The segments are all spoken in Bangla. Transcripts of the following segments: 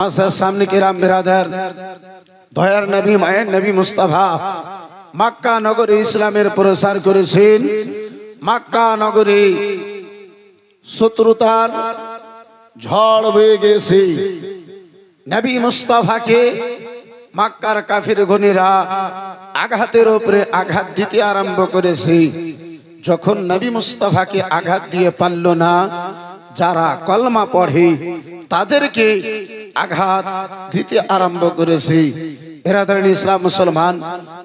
सामने किराम बिरादर দয়ার নবী মায়ের নবী মুস্তাফা মক্কা নগরী ইসলামের প্রসার করেছেন। মক্কা নগরী শত্রুতার ঝড় বয়ে গেছে। নবী মুস্তাফাকে মক্কার কাফির গণেরা আঘাতের উপরে আঘাত দিতে আরম্ভ করেছে। যখন নবী মুস্তাফাকে আঘাত দিয়ে পারল না, যারা কলমা পড়ে তাদেরকে আঘাত দিতে আরম্ভ করেছে। বিরাদরান ইসলাম মুসলমান,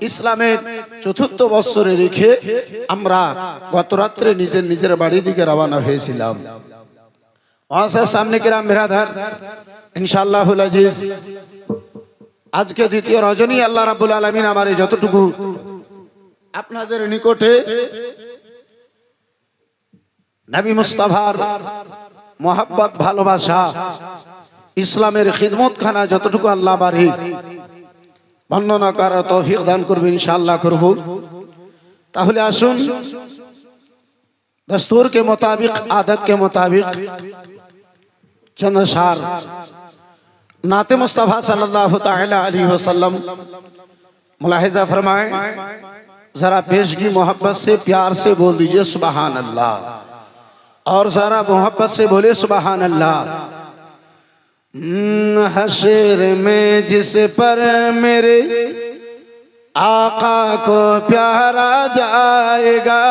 ইসলামের চতুর্থ বৎসরে রেখে আমরা গত রাত্রে নিজের বাড়ি দিকে রওনা হয়েছিলাম। সামনে কিরাম বিরাদার, ইনশাআল্লাহুল আজিজ আজকে দ্বিতীয় রজনী আল্লাহ রাব্বুল আলামিন আমার যতটুকু আপনাদের নিকটে নবী মুস্তাফার মোহাব্বত ভালোবাসা ইসলামের খিদমত খানা যতটুকু আল্লাহ বাড়ি বর্ণনা করার তৌফিক দান করবে, ইনশাআল্লাহ করব। তাহলে আসুন দস্তুর के मुताबिक, आदत के मुताबिक चंद अशार नाते मुस्तफा सल्लल्लाहु ताला अलैहि वसल्लम मुलाहिजा फरमाएं। जरा पेशगी मोहब्बत से प्यार से बोल दीजिए सुभान अल्लाह, और जरा मोहब्बत से बोले सुभान अल्लाह। हशर में जिस पर मेरे आका को प्यारा जाएगा,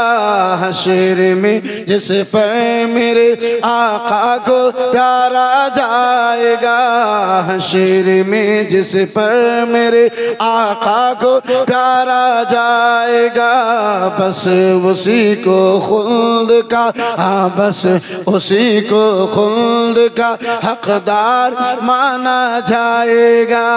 हशर में जिस पर मेरे आका को प्यारा जाएगा, हशर में जिस पर मेरे आका को प्यारा जाएगा, बस उसी को खुल्द का, हाँ बस उसी को खुल्द का हकदार माना जाएगा।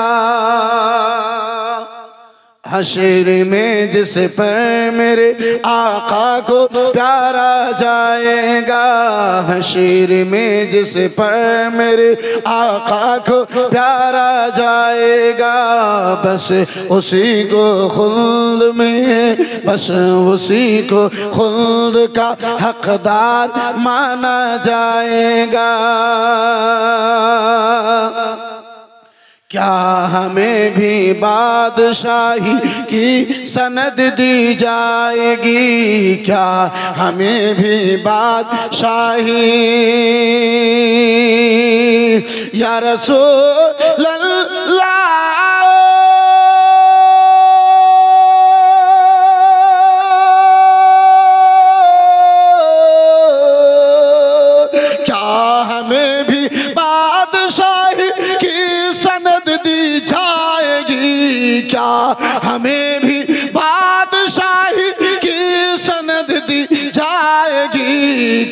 हशर में जिस पर मेरे आका को प्यारा जाएगा, हशर में जिस पर मेरे आका को प्यारा जाएगा, बस उसी को खुल्द में, बस उसी को खुल्द का हकदार माना जाएगा। क्या हमें भी बादशाही की सनद दी जाएगी, क्या हमें भी बादशाही या रसूल अल्लाह, क्या हमें भी बादशाही की सनद दी जाएगी, क्या हमें भी बादशाही की सनद दी जाएगी,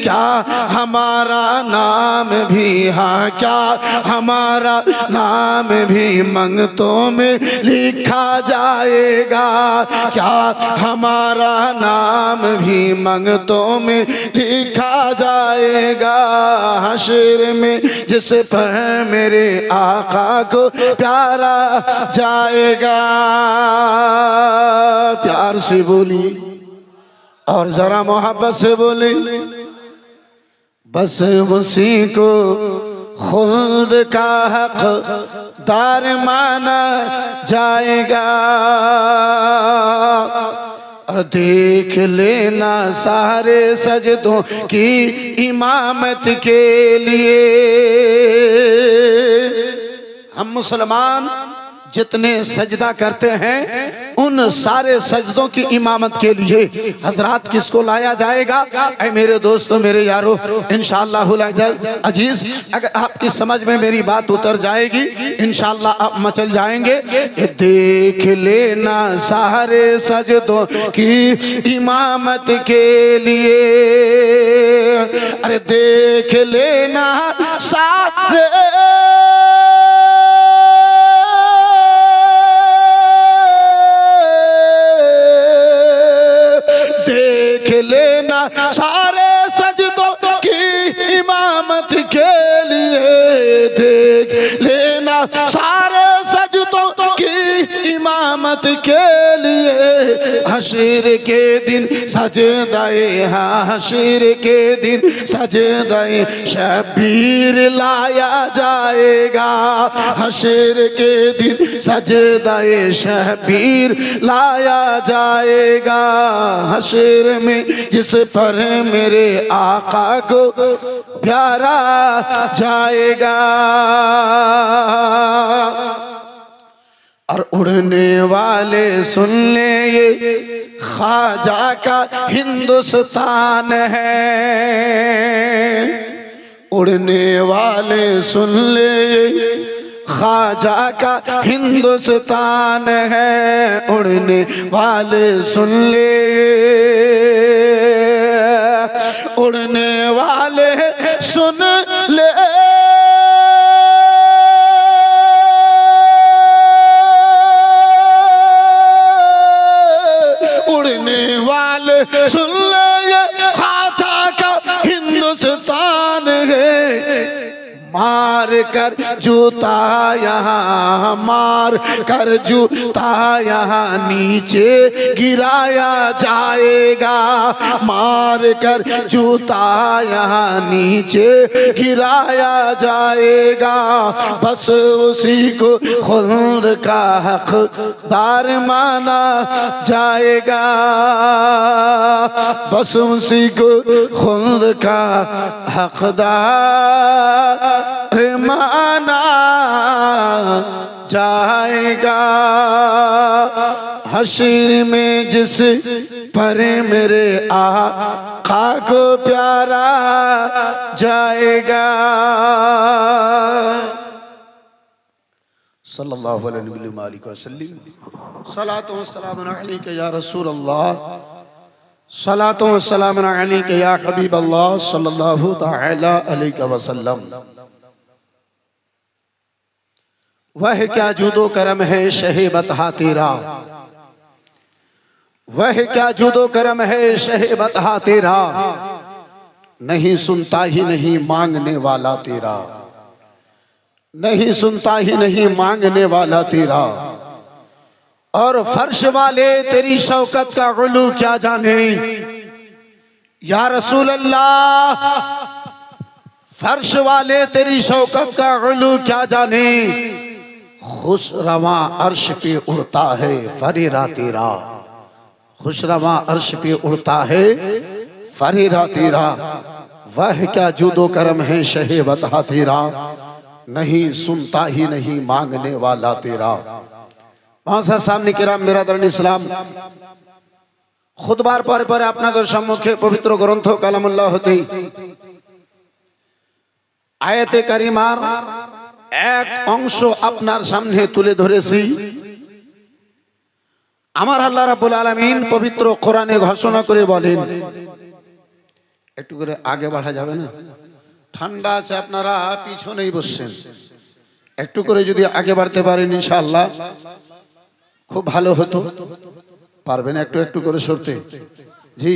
क्या हमारा नाम भी, हाँ क्या हमारा नाम भी मंगतों में लिखा जाएगा, क्या हमारा नाम भी मंगतों में लिखा जाएगा, हशर में जिस पर मेरे आका को प्यारा जाएगा। प्यार से बोली और जरा मोहब्बत से बोली, बस उसी को खुल्द का हकदार माना जाएगा। और देख लेना सारे सजदों की इमामत के लिए, हम मुसलमान जितने सजदा करते हैं उन सारे सजदों की इमामत के लिए हजरात किसको लाया जाएगा? ऐ मेरे दोस्तों, मेरे यारों, इंशाअल्लाहुल अजीज अगर आपकी समझ में मेरी बात उतर जाएगी, इंशाअल्लाह आप मचल जाएंगे। देख लेना सारे सजदों की इमामत के लिए, अरे देख लेना सारे लेना सारे सजदों की इमामत के लिए, देख लेना सारे सजदों की इमामत के लिए हशर के दिन सजदाए हशर के दिन सजदाए शबीर लाया जाएगा। हशर के दिन सजदाए शबीर लाया जाएगा। हशर में जिस पर मेरे आका को प्यारा जाएगा। और उड़ने वाले सुन ले ये ख्वाजा का हिंदुस्तान है। उड़ने वाले सुन ले ये ख्वाजा का हिंदुस्तान है। उड़ने वाले सुन ले उड़ने वाले सुन ले उड़ने वाले सुन ले ये ख्वाजा का हिंदुस्तान है। मार कर जूता यहाँ मार कर जूता यहाँ नीचे गिराया जाएगा। मार कर जूता यहाँ नीचे गिराया जाएगा। बस उसी को खुद का हकदार माना जाएगा। बस उसी को खुद का हकदार माना जाएगा। हशर में जिस पर मेरे आका को प्यारा जाएगा। सल्लल्लाहु अलैहि वसल्लम। सलातो व सलाम अलैका या रसूल अल्लाह। सलातो व सलाम अलैका या हबीब अल्लाह सल्लल्लाहु तआला अलैहि वसल्लम। वह क्या जुदो करम है शहे बतहा तेरा। वह क्या जुदो करम है शहे बतहा तेरा। नहीं सुनता ही नहीं मांगने वाला तेरा। नहीं सुनता ही नहीं मांगने वाला तेरा। और फर्श वाले तेरी शौकत का गुलू क्या जाने। या रसूल अल्लाह फर्श वाले तेरी शौकत का गुलू क्या जाने। खुश रवा अर्श पे उड़ता है फरीरा तेरा। खुश रवा अर्श पे उड़ता है फरीरा तेरा। वह क्या जुदो करम है शहे बतहा तेरा। नहीं सुनता ही नहीं मांगने वाला तेरा। वहां सामने किराम बिरादरान इस्लाम खुतবার পরে পরে আপনাদের সম্মুখে পবিত্র গ্রন্থ কালামুল্লাহ হতে আয়াতে কারিমার এক অংশ আপনার সামনে তুলে ধরেছি। আমার আল্লাহ রাব্বুল আলামিন পবিত্র কোরআনে ঘোষণা করে বলেন। একটু করে আগে বাড়া যাবে না? ঠান্ডা আছে আপনারা পিছনেই বসছেন। একটু করে যদি আগে বাড়তে পারেন ইনশাআল্লাহ খুব ভালো হতো। পারবেন একটু একটু করে সরতে? জি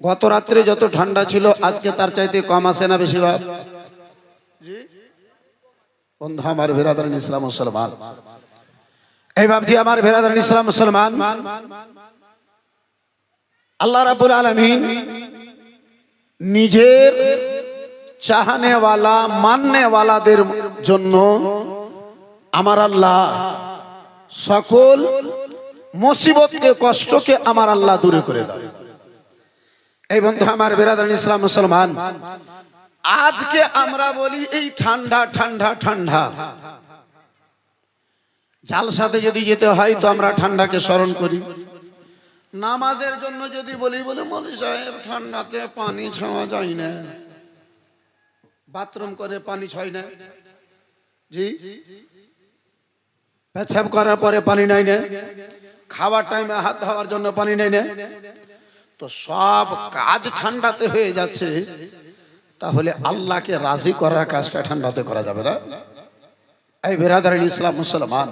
গত রাত্রে যত ঠান্ডা ছিল আজকে তার চাইতে কম আছে না বেশি ভাব? জি বন্ধু আমার বিরাদরান ইসলাম মুসলমান। এই বাবজি আমার বিরাদরান ইসলাম মুসলমান। আল্লাহ রাব্বুল আলামিন নিজের চাহনে ওয়ালা মাননে ওয়ালাদের জন্য আমার আল্লাহ সকল মুসিবতকে কষ্টকে আমার আল্লাহ দূরে করে দেয়। এই বন্ধু আমার বিরাদরান ইসলাম মুসলমান আজকে আমরা বলি এই ঠান্ডা ঠান্ডা ঠান্ডা। জালসাতে যদি যেতে হয় তো আমরা ঠান্ডাকে স্মরণ করি। নামাজের জন্য যদি বলি বলে মৌলভী সাহেব ঠান্ডাতে পানি ছাওয়া যায় না। বাথরুম করে পানি ছয় না। জি পেছাব করার পরে পানি নাই না। খাওয়ার টাইমে হাত ধোয়ার জন্য পানি নাই না। তো সব কাজ ঠান্ডাতে হয়ে যাচ্ছে। তাহলে আল্লাহকে রাজি করার কাজটা ঠান্ডাতে করা যাবে না? এই বিরাদরান ইসলাম মুসলমান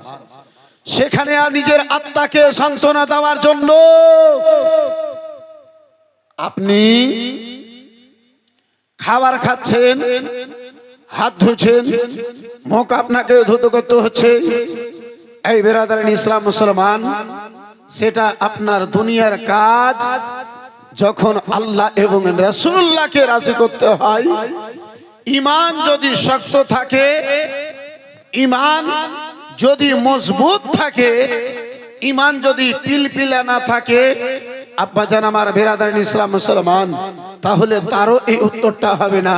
সেখানে নিজের আত্মাকে সান্ত্বনা দেওয়ার জন্য আপনি খাবার খাচ্ছেন, হাত ধুচ্ছেন, মুখ আপনাকে ধুতে করতে হচ্ছে। এই বেরাদারান ইসলাম মুসলমান, সেটা আপনার দুনিয়ার কাজ যখন আল্লাহ এবং রাসূলুল্লাহকে রাজি করতে হয়। ঈমান যদি শক্ত থাকে, ঈমান যদি মজবুত থাকে, ঈমান যদি পিলপিলা না থাকে, আব্বাজান আমার বেরাদারান ইসলাম মুসলমান, তাহলে তারও এই উত্তরটা হবে না।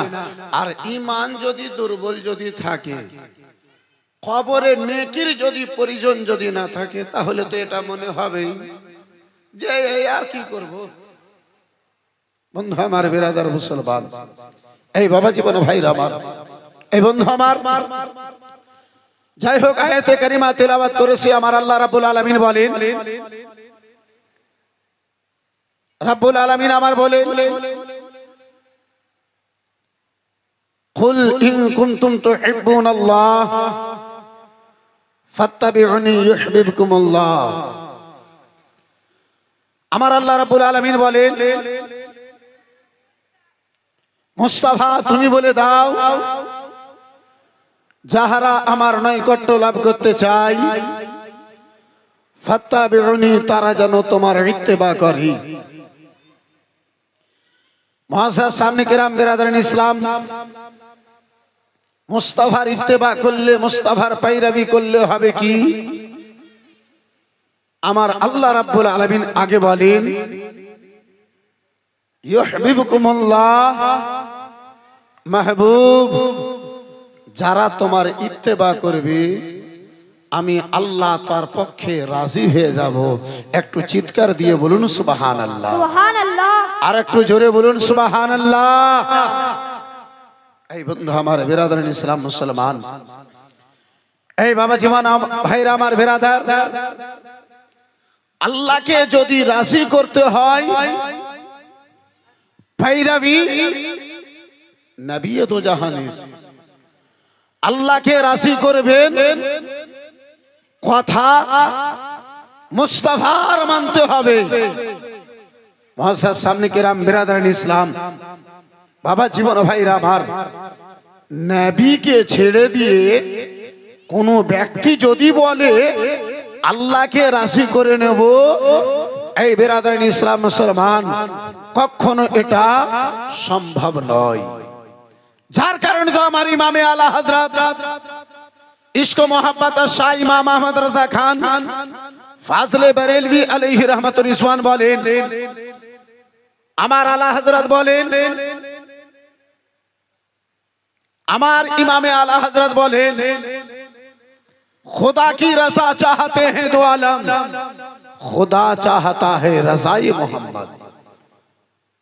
আর ঈমান যদি দুর্বল যদি থাকে, কবরে নেকির যদি পরিজন যদি না থাকে, তাহলে তো এটা মনে হবে যে আর কি করব। বন্ধু আমার বেরাদার মুসলমান, এই বাবা জীবন ভাইরা আমার, এই বন্ধু আমার, যাই হোক, আয়াতে কারিমা তেলাওয়াত করেছি। আমার আল্লাহ রাব্বুল আলামিন বলেন, রাব্বুল আলামিন আমার বলেন, কুল ইন কুনতুম তুহিব্বুনাল্লাহ ফাত্তাবিউনি ইউহিব্বুকুমুল্লাহ। আমার আল্লাহ রাব্বুল আলামিন বলেন, মুস্তাফা তুমি বলে দাও, যাহারা আমার নৈকট্য লাভ করতে চাই, ফাত্তাবিউনি, তারা যেন তোমার ইত্তেবা করে। মুআজ্জাজ সামনে কিরাম বেরাদারান ইসলাম, মুস্তাফার ইত্তেবা করলে, মুস্তাফার পায়রাবি করলে হবে কি? আমার আল্লাহ রাব্বুল আলামিন আগে বলেন, ইউহিব্বুকুমুল্লাহ, মাহবুব যারা তোমার ইত্তেবা করবে, আমি আল্লাহ তার পক্ষে রাজি হয়ে যাব। একটু চিৎকার দিয়ে বলুন সুবহানাল্লাহ, সুবহানাল্লাহ, আর একটু জোরে বলুন সুবহানাল্লাহ। এই বন্ধু আমার বেরাদারান ইসলাম মুসলমান, এই বাবা জীবন ভাইরা আমার বেরাদার, আল্লাহকে যদি রাজি করতে হয়, পায়রাবি নবী দো জাহানের, আল্লাহকে রাজি করবেন, কথা মুস্তাফার মানতে হবে। মুআজ্জাজ সামনে কিরাম বেরাদারান ইসলাম, বাবা জীবন ভাইরা আমার, নবীকে ছেড়ে দিয়ে কোন ব্যক্তি যদি বলে আল্লাহকে রাজি করে নেব, এই বেরাদারান ইসলাম মুসলমান, কখনো এটা সম্ভব নয়। যার কারণে তো আমার ইমামে আলা হযরত ইশক মোহাব্বত শাহ ইমাম আহমদ রাজা খান ফাজলে বরেলভী আলাইহি রহমাতুর রিজওয়ান বলেন, আমার আলা হযরত বলেন, আমার ইমামে আলা হযরত বলেন, खुदा की रज़ा चाहते हैं दो आलम, खुदा चाहता है रज़ाए मोहम्मद।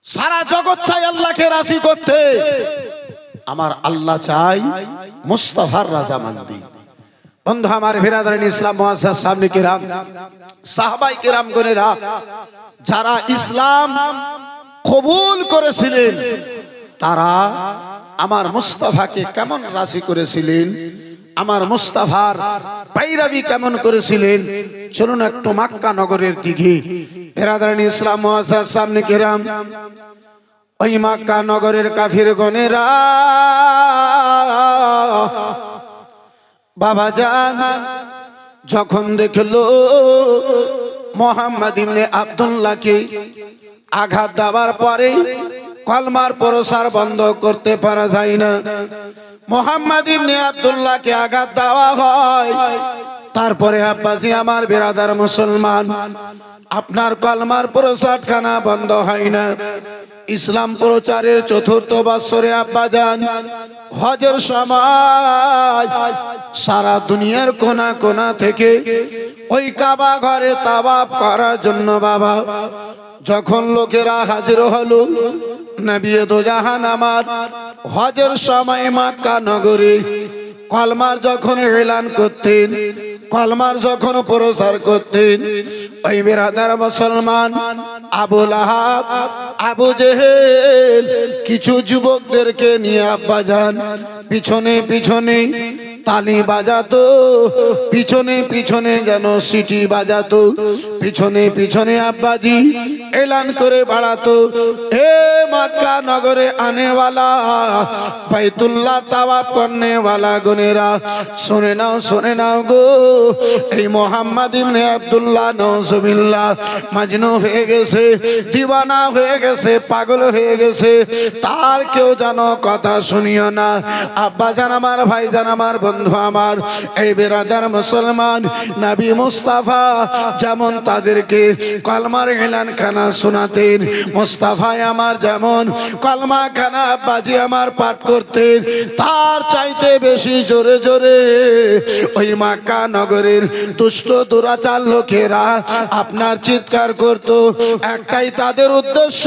सारा जगत चाই আল্লাহকে রাজি করতে, আমার আল্লাহ চাই মুস্তাফার রাজামন্দি। বন্ধু আমার বিরাদরান ইসলাম, মুআজ্জাজ সামনে কিরাম, সাহাবাই কিরাম গণেরা, যারা ইসলাম কবুল করেছিলেন, তারা আমার মুস্তাফাকে কেমন রাজি করেছিলেন, আমার মুস্তাফার পায়রাবি কেমন করেছিলেন, চলুন একটু মক্কা নগরের দিকে। বিরাদরান ইসলাম, মুআজ্জাজ সামনে কিরাম, ওই মক্কা নগরের কাফির গণেরা, বাবা জান যখন দেখলো মুহাম্মদ ইবনে আব্দুল্লাহকে আঘাত দেওয়ার পরে কলমার প্রসার বন্ধ করতে পারা যায় না, মুহাম্মদ ইবনে আব্দুল্লাহকে আঘাত দেওয়া হয়, তারপরে আব্বাজি আমার বিরাদার মুসলমান, আপনার কলমার প্রসার খানা বন্ধ হয় না। ইসলাম প্রচারের ৪র্থ বৎসরে আব্বাজান হজের সময় সারা দুনিয়ার কোনা কোনা থেকে ওই কাবা ঘরে তাওয়াফ করার জন্য বাবা যখন লোকেরা হাজির হলো, নবী দো জাহান আমার হজের সময় মক্কা নগরে কলমার যখন এলান করতেন, কলমার যখন প্রচার করতেন, ওই বিরাদার মুসলমান আবু লাহাব, আবু জেহেল কিছু যুবকদেরকে নিয়ে আব্বাজান পিছনে পিছনে তালি বাজাতো, পিছনে পিছনে যেন সিটি বাজাতো, পিছনে পিছনে আব্বাজি ऐलान करे बाड़ातो ए मक्का नगरे आने वाला बैतुल्लाह तवाफ करने वाला गुनेरा सुने नाओ गो এই মোহাম্মদ ইবনে আব্দুল্লাহ নাউজুবিল্লাহ মাজনু হয়ে গেছে দিওয়ানা হয়ে গেছে পাগল হয়ে গেছে তার কেউ জানো কথা শুনিও না আব্বা জান আমার ভাই জান আমার বন্ধু আমার এই বিরাদার মুসলমান নবী মুস্তাফা যেমন তাদেরকে কলমার এলান খানা শোনাতেন মুস্তাফা আমার যেমন কলমা খানা আব্বাজি আমার পাঠ করতেন তার চাইতে বেশি জোরে জোরে ওই মক্কা নগরের দুষ্ট দুরাচার লোকেরা আপনার চিৎকার করত একটাই তাদের উদ্দেশ্য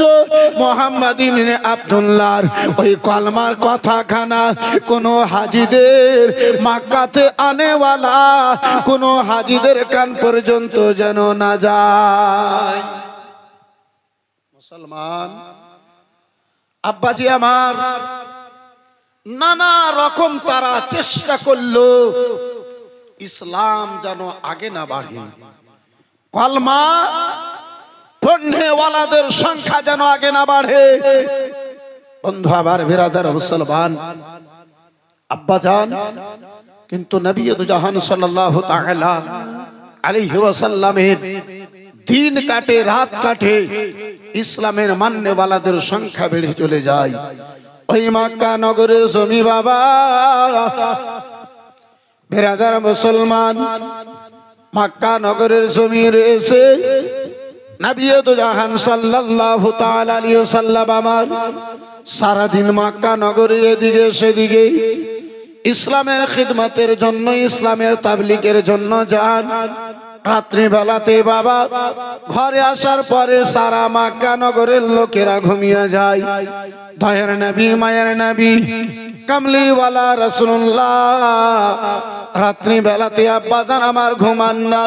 মোহাম্মদ ইবনে আব্দুল্লাহর ওই কলমার কথাখানা কোন হাজীদের মক্কাতে আনেওয়ালা কোন হাজীদের কান পর্যন্ত যেন না যায় মুসলমান আব্বাজি আমার নানা রকম তারা চেষ্টা করলো ইসলাম যেন আগে না বাড়ে কলমা পড়নেওয়ালাদের সংখ্যা যেন আগে না বাড়ে বন্ধু আবার বিরাদার মুসলমান আব্বাজান কিন্তু নবী জাহান সাল্লাল্লাহু তাআলা আলাইহি ওয়াসাল্লামের দিন কাটে রাত কাটে ইসলামের মাননেওয়ালাদের সংখ্যা বেড়ে চলে যায় ওই মক্কা নগরের জমি বাবা বিরাদার মুসলমান মক্কা নগরের জমি রয়েছে নবী জাহান সাল্লাল্লাহু তাআলা আলাইহি ওয়াসাল্লাম আমার সারা দিন মক্কা নগরে এদিকে সেদিকে ইসলামের খিদমতের জন্য ইসলামের তাবলীগের জন্য যান রাত্রি বেলাতে বাবা ঘরে আসার পরে সারা মক্কা নগরের লোকেরা ঘুমিয়ে যায় দয়ার নবী মায়ের নবী কামলিওয়ালা রাসূলুল্লাহ রাত্রি বেলাতে আব্বাজান আমার ঘুমান না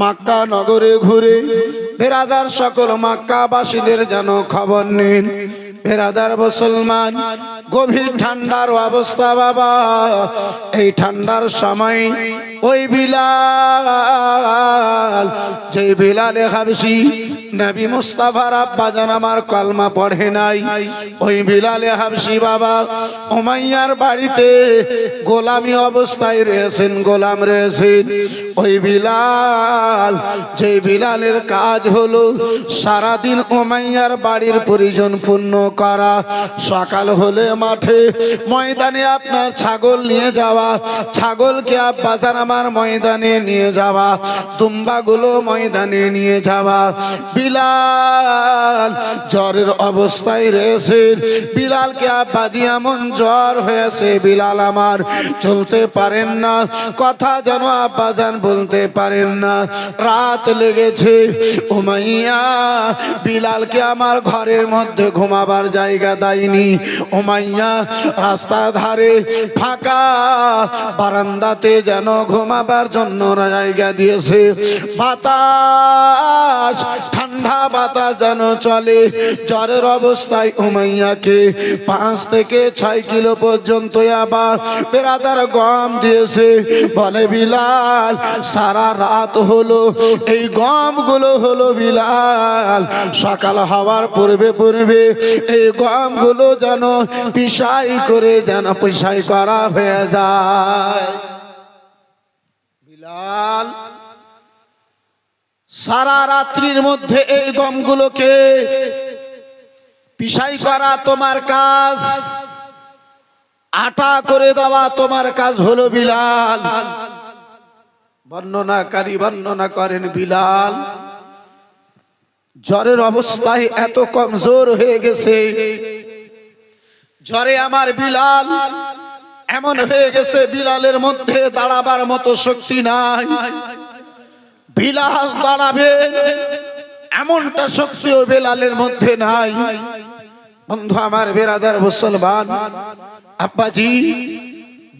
মক্কা নগরে ঘুরে বিরাদার সকল মক্কাবাসীদের যেন খবর নেন বিরাদার মুসলমান গভীর ঠান্ডার অবস্থা বাবা এই ঠান্ডার সময় ওই বিলাল যে বিলালে হাবশি নবী মুস্তাফার আব্বাজান আমার কলমা পড়ে নাই ওই বিলালে হাবশি বাবা উমাইয়ার বাড়িতে গোলামি অবস্থায় রয়েছেন গোলাম রয়েছেন ওই বিলাল যে বিলালের কাজ হলো সারা দিন উমাইয়ার বাড়ির পরিজন পূর্ণ করা সকাল হলে মাঠে ময়দানে আপনার ছাগল নিয়ে যাওয়া ছাগলকে আব্বাজান আমার ময়দানে নিয়ে যাওয়া দুম্বাগুলো ময়দানে নিয়ে যাওয়া বিলাল জ্বরের অবস্থায় রয়েছে বিলালকে আব্বাজি এমন জ্বর হয়েছে বিলাল আমার চলতে পারেন না কথা যেন আব্বাজান বলতে পারেন না রাত লেগেছে উমাইয়া বিলালকে আমার ঘরের মধ্যে ঘুমাবার জায়গা দেয়নি উমাইয়া রাস্তার ধারে ফাঁকা বারান্দাতে যেন ঘুমাবার জন্য জায়গা দিয়েছে বাতাস ঠান্ডা বাতাস যেন চলে জ্বরের অবস্থায় উমাইয়াকে 5 থেকে 6 কিলো পর্যন্ত আবার বেরাদার গম দিয়েছে বলে বিলাল সারা রাত হলো এই গমগুলো হলো বিলাল সকাল হওয়ার পূর্বে পূর্বে এই গমগুলো যেন পিসাই করে যেন পিসাই করা হয়ে যায় বিলাল সারা রাত্রির মধ্যে এই গমগুলোকে পিসাই করা তোমার কাজ আটা করে দেওয়া তোমার কাজ হলো বিলাল বর্ণনাকারী বর্ণনা করেন বিলাল জ্বরের অবস্থায় এত কমজোর হয়ে গেছে জ্বরে আমার বিলাল এমন হয়ে গেছে বিলালের মধ্যে দাঁড়াবার মতো শক্তি নাই বিলাল দাঁড়াবে এমনটা শক্তিও বিলালের মধ্যে নাই বন্ধু আমার বিরাদার মুসলমান আব্বাজি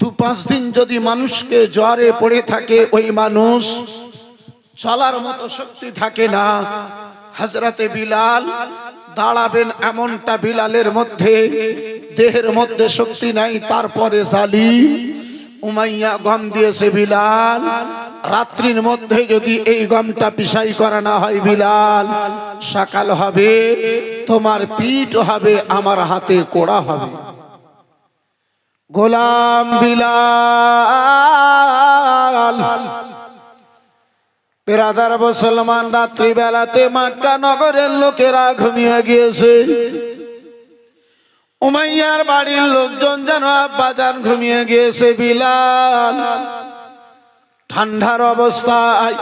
2-5 দিন যদি মানুষকে জ্বরে পড়ে থাকে ওই মানুষ চলার মতো শক্তি থাকে না হযরতে বিলাল দাঁড়াবেন এমনটা বিলালের মধ্যে দেহের মধ্যে শক্তি নাই তারপরে জালিম উমাইয়া গম দিয়েছে বিলাল রাত্রির মধ্যে যদি এই গমটা পিসাই করা না হয় বিলাল, সকাল হবে তোমার পিঠ হবে, আমার হাতে কোড়া হবে। গোলাম বিলাল, বেরাদার মুসলমান, রাত্রি বেলাতে মক্কা নগরের লোকেরা ঘুমিয়ে গিয়েছে। উমাইয়ার বাড়ির লোকজন যেন আব্বাজান ঘুমিয়ে গিয়েছে। বিলাল ঠান্ডার অবস্থায়,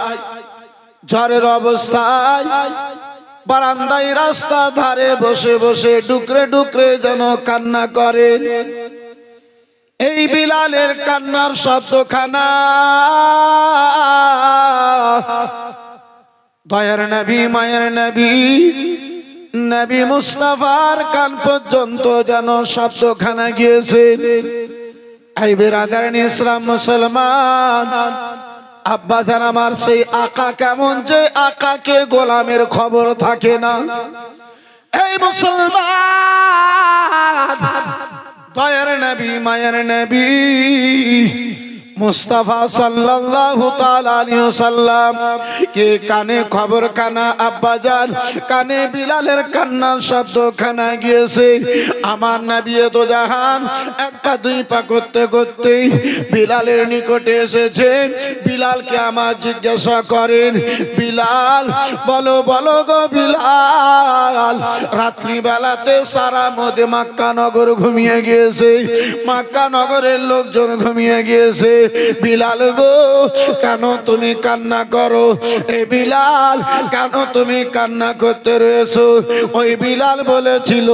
ঝড়ের অবস্থায় বারান্দায় রাস্তা ধারে বসে বসে ডুকরে ডুকরে যেন কান্না করে। এই বিলালের কান্নার শব্দখানা দয়ার নবী মায়ের নবী নবী মুস্তাফার কান পর্যন্ত যেন শব্দখানা গিয়েছে। এই বিরাদারান ইসলাম মুসলমান, আব্বাজান আমার সেই আকা কেমন, যে আকাকে গোলামের খবর থাকে না। এই মুসলমান, দয়ার নবী মায়ের নবী মুস্তাফা সাল্লাল্লাহু তাআলা আলাইহি ওয়াসাল্লাম কে কানে খবর কানা, আব্বাজান কানে বিলালের কান্নার শব্দ খানা গিয়েছে। আমার নবী তো জাহান এক পা দুই পা করতে করতে বিলালের নিকটে এসেছেন। বিলালকে আমার জিজ্ঞাসা করেন, বিলাল বলো বলো গো বিলাল, রাত্রি বেলাতে সারা মধ্যে মক্কা নগর ঘুমিয়ে গিয়েছে, মক্কা নগরের লোকজন ঘুমিয়ে গিয়েছে। বিলাল গো, কেন তুমি কান্না করো? এ বিলাল, কেন তুমি কান্না করতে রয়েছো? ওই বিলাল বলেছিল,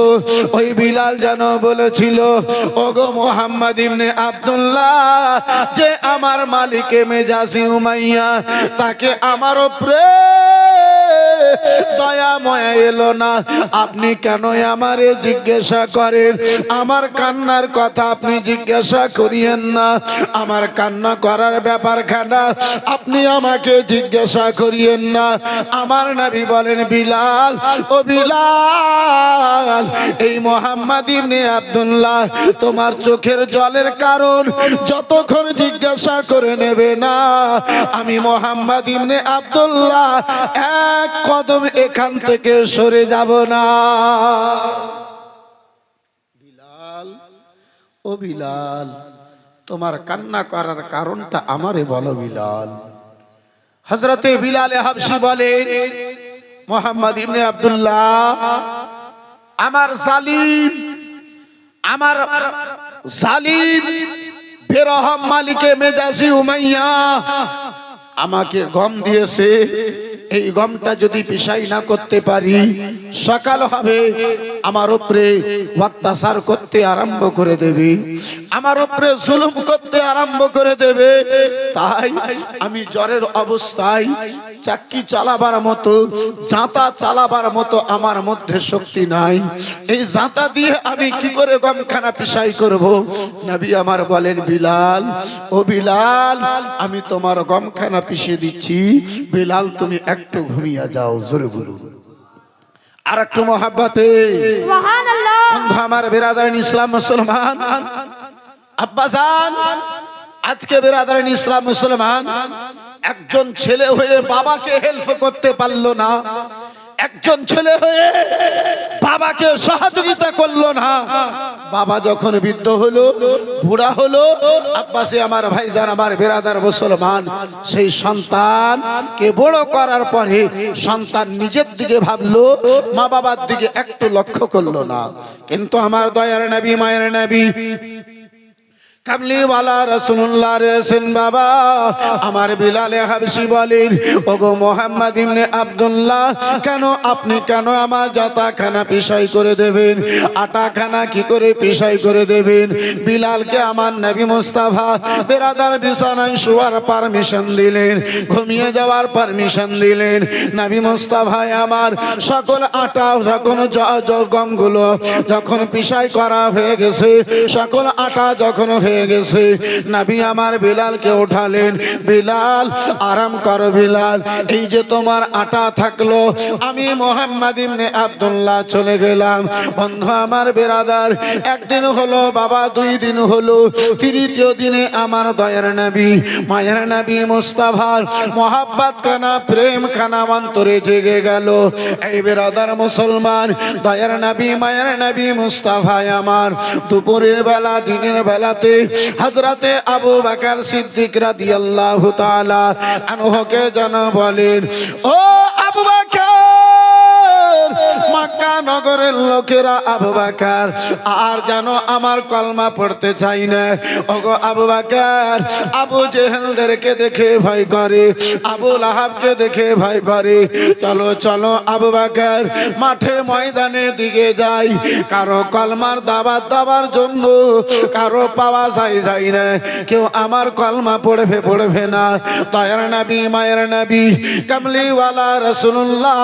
ওই বিলাল যেন বলেছিল, ওগো মুহাম্মদ ইবনে আব্দুল্লাহ, যে আমার মালিকে মেজাজি উমাইয়া, তাকে আমার উপরে দয়া ময়া এলো না। আপনি কেন আমারে জিজ্ঞাসা করেন? আমার কান্নার কথা আপনি জিজ্ঞাসা করিয়েন না। আমার কান্না করার ব্যাপার খানা আপনি আমাকে জিজ্ঞাসা করিয়েন না। আমার নবী বলেন, বিলাল ও বিলাল, এই মুহাম্মদ ইবনে আব্দুল্লাহ তোমার চোখের জলের কারণ যতক্ষণ জিজ্ঞাসা করে নেবে না, আমি মুহাম্মদ ইবনে আব্দুল্লাহ এক কদম এখান থেকে সরে যাব না। বিলাল ও বিলাল, তোমার কান্না করার কারণটা আমারে বলো বিলাল। হযরতে বিলাল হাবশী বলেন, মুহাম্মদ ইবনে আব্দুল্লাহ আমার জালিম, আমার জালিম বেরহম মালিকে মেজাজি উমাইয়া আমাকে গম দিয়েছে। এই গমটা যদি পিসাই না করতে পারি, সকাল হবে আমার উপরে অত্যাচার করতে আরম্ভ করে দেবে, আমার উপরে জুলুম করতে আরম্ভ করে দেবে। তাই আমি জ্বরের অবস্থায় চাক্কি চালাবার মতো, জাঁতা চালাবার মতো আমার মধ্যে শক্তি নাই। এই জাঁতা দিয়ে আমি কি করে গমখানা পিসাই করব? নবী আমার বলেন, বিলাল ও বিলাল, আমি তোমার গমখানা পিষে দিচ্ছি। বিলাল তুমি একটু ঘুমিয়ে যাও। জোরে বলুন আর একটু মহাব্বতে সুবহানাল্লাহ। বন্ধু আমার, বিরাদারান ইসলাম মুসলমান, আব্বাজান আজকে বিরাদারান ইসলাম মুসলমান, একজন ছেলে হয়ে বাবাকে হেল্প করতে পারলো না, একজন ছেলে হয়ে বাবাকে সহযোগিতা করলো না। বাবা যখন বৃদ্ধ হলো, বুড়া হলো, আব্বাসে আমার ভাইজান, আমার বিরাদার মুসলমান, সেই সন্তানকে বড় করার পরে সন্তান নিজের দিকে ভাবলো, মা বাবার দিকে একটু লক্ষ্য করলো না। কিন্তু আমার দয়ার নবী মায়ের নবী কামলিওয়ালা রাসূলুল্লাহ রয়েছেন বাবা। আমার বিলালে হাবশী বলেন, ওগো মুহাম্মদ ইবনে আব্দুল্লাহ, কেন আপনি কেন আমার জাতাখানা পিসাই করে দেবেন? আটাখানা কি করে পিসাই করে দেবেন? বিলালকে আমার নবী মুস্তাফা বেরাদার বিছানায় শোয়ার পারমিশন দিলেন, ঘুমিয়ে যাওয়ার পারমিশন দিলেন। নবী মুস্তাফা আমার সকল আটা যখন গমগুলো যখন পিসাই করা হয়ে গেছে, সকল আটা যখন হয়ে হয়ে গেছে। নবী আমার বিলালকে উঠালেন, বিলাল আরাম করো বিলাল, এই যে তোমার আটা থাকলো, আমি মোহাম্মদ ইবনে আব্দুল্লাহ চলে গেলাম। বন্ধু আমার বেরাদার, একদিন হলো বাবা, 2 দিন হলো, তৃতীয় দিনে আমার দয়ার নবী মায়ের নবী মুস্তাফার মোহাব্বত খানা প্রেম খানা অন্তরে জেগে গেল। এই বেরাদার মুসলমান, দয়ার নবী মায়ের নবী মুস্তাফা আমার দুপুরের বেলা দিনের বেলাতে হযরতে আবু বকর সিদ্দিক রাদিয়াল্লাহু তাআলা আনহুকে যেন বলেন, ও আবু বকর, মক্কা নগরের লোকেরা আবু বকর আর যেন আমার কলমা পড়তে চাই না। ওগো আবু বকর, আবু জেহেলদেরকে দেখে ভয় করে, আবু লাহাবকে দেখে ভয় করে, চলো চলো আবু বকর মাঠে ময়দানের দিকে যাই, কারো কলমার দাওয়াত দেওয়ার জন্য কারো পাওয়া যায় না, কেউ আমার কলমা পড়বে না। দয়ার নবী মায়ের নবী কামলিওয়ালা রাসূলুল্লাহ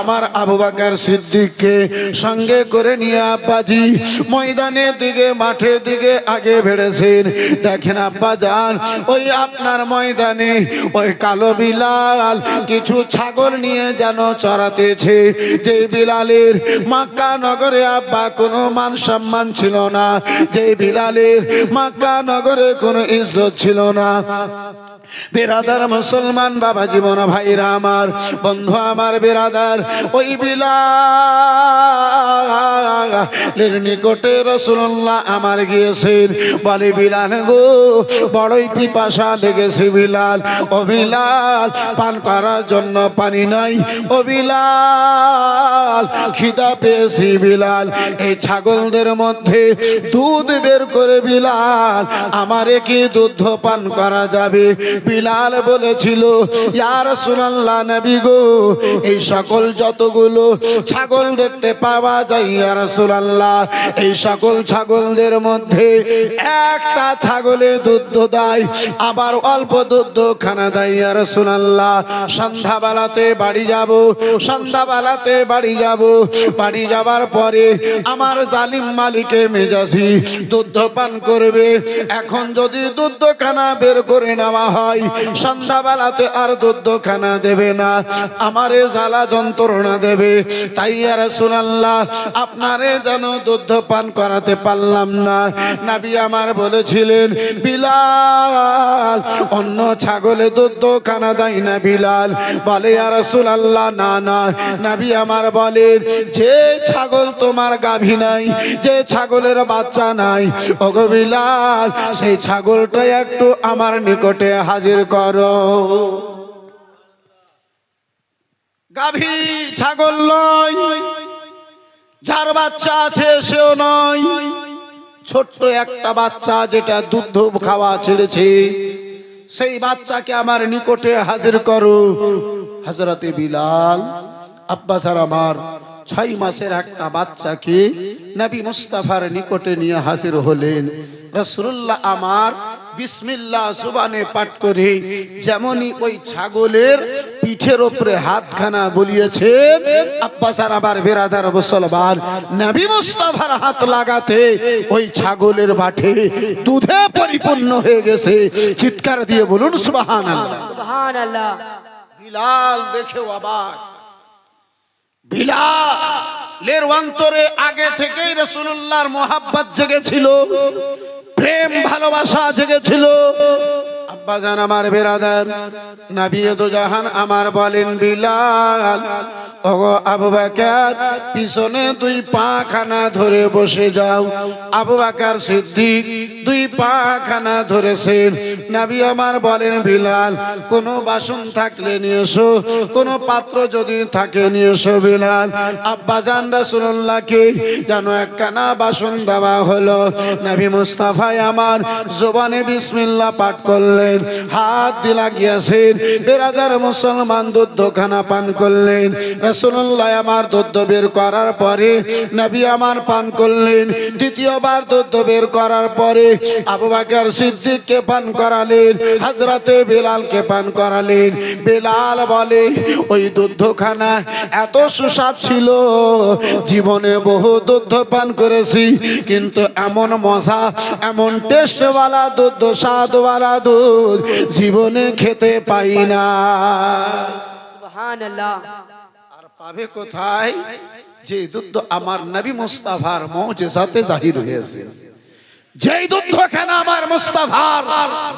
আমার আবু বকর সিদ্দিককে সঙ্গে করে নিয়ে আব্বাজি ময়দানের দিকে মাঠের দিকে আগে বেড়েছেন। দেখেন আব্বা জান, ওই আপনার ময়দানে ওই কালো বিলাল কিছু ছাগল নিয়ে যেন চড়াতেছে। যে বিলালের মক্কা নগরে আব্বা কোনো মান সম্মান ছিল না, যে বিলালের মক্কা নগরে কোনো ইজ্জত ছিল না। বেরাদার মুসলমান বাবা জীবন ভাইরা আমার, বন্ধু আমার বেরাদার, ওই বিলালের নিকটে রাসূলুল্লাহ আমার গিয়েছেন। বলে বিলাল গো, বড়ই পিপাসা লেগেছে বিলাল, ও বিলাল পান করার জন্য পানি নাই, ও বিলাল খিদা পেয়েছি বিলাল, এই ছাগলদের মধ্যে দুধ বের করে বিলাল আমারে কি দুধ পান করা যাবে? বিলাল বলেছিল, ইয়া রাসূলুল্লাহ নবী গো, এই সকল যতগুলো ছাগল দেখতে পাওয়া যায় ইয়া রাসূলুল্লাহ, এই সকল ছাগলদের মধ্যে একটা ছাগলে দুধ দেয়, আবার অল্প দুধ খানা দেয় ইয়া রাসূলুল্লাহ। সন্ধ্যাবেলাতে বাড়ি যাব, সন্ধ্যাবেলাতে বাড়ি যাব, বাড়ি যাবার পরে আমার জালিম মালিকে মেজাজি দুধ পান করবে। এখন যদি দুধ খানা বের করে নেওয়া হয়, সন্ধ্যাবেলাতে আর দুধ খানা দেবে না, আমারে জ্বালা যন্ত্রণা দেবে। তাই ইয়া রাসূলুল্লাহ আপনারে যেন দুধ পান করাতে পারলাম না। নবী আমার বলেছিলেন, বিলাল অন্য ছাগলে দুধ খানা দেয় না বিলাল। বলে ইয়া রাসূলুল্লাহ না না, নবী আমার বলেন, যে ছাগল তোমার গাভী নাই, যে ছাগলের বাচ্চা নাই, ওগো বিলাল সেই ছাগলটা একটু আমার নিকটে হাজির করো। গাভী ছাগল নয়, যার বাচ্চা আছে সেও নয়, ছোট্ট একটা বাচ্চা যেটা দুধ খাওয়া ছেড়েছে, সেই বাচ্চাকে আমার নিকটে হাজির করো। হযরতে বিলাল আব্বাস আর আমার 6 মাসের একটা বাচ্চাকে নবী মুস্তাফার নিকটে নিয়ে হাজির হলেন। রাসূলুল্লাহ আমার বিসমিল্লাহ সুবহানে পাঠ করে যেমনই ওই ছাগলের পিঠের উপরে হাতখানা বুলিয়েছেন, আব্বাস আর আবার বেরাদার মুসলমান, নবী মুস্তাফার হাত লাগাতে ওই ছাগলের বাটে দুধে পরিপূর্ণ হয়ে গেছে। চিৎকার দিয়ে বলুন সুবহানাল্লাহ। সুবহানাল্লাহ। বিলাল দেখে অবাক। বিলালের অন্তরে আগে থেকেই রাসূলুল্লাহর মোহাব্বত জেগেছিল, প্রেম ভালোবাসা জেগেছিল। আব্বাজান আমার বেরাদার, নবী দো জাহান আমার বলেন, বিলাল ওগো আবু বকর পিছনে 2 পা খানা ধরে বসে যাও। আবু বকর সিদ্দিক 2 পা খানা ধরেছেন। নবী আমার বলেন, বিলাল কোনো বাসন থাকলে নিয়ে এসো, কোনো পাত্র যদি থাকে নিয়ে এসো বিলাল। আব্বাজান রাসূলুল্লাহকে যেন একখানা বাসন দেওয়া হলো। নবী মুস্তাফা আমার জবানে বিসমিল্লাহ পাঠ করলেন, হাত দিলা গিয়েছেন। বেরাদার মুসলমান দুধ খানা পান করলেন। রাসূলুল্লাহ আমার দুধ বের করার পরে নবী আমার পান করলেন। দ্বিতীয়বার দুধ বের করার পরে আবু বকর সিদ্দিককে পান করালেন, হযরতে বেলালকে পান করালেন। বেলাল বলে ওই দুধখানা এত সুস্বাদ ছিল, জীবনে বহু দুধ পান করেছি, কিন্তু এমন মজা, এমন টেস্টওয়ালা দুধ, স্বাদওয়ালা দুধ জীবনে খেতে পাই না। সুবহানাল্লাহ। আর পাবে কোথায়? যে দুধ আমার নবী মুস্তাফার মুজিজাতে জাহির হয়েছে, যেই দুধখানা আমার মুস্তাফার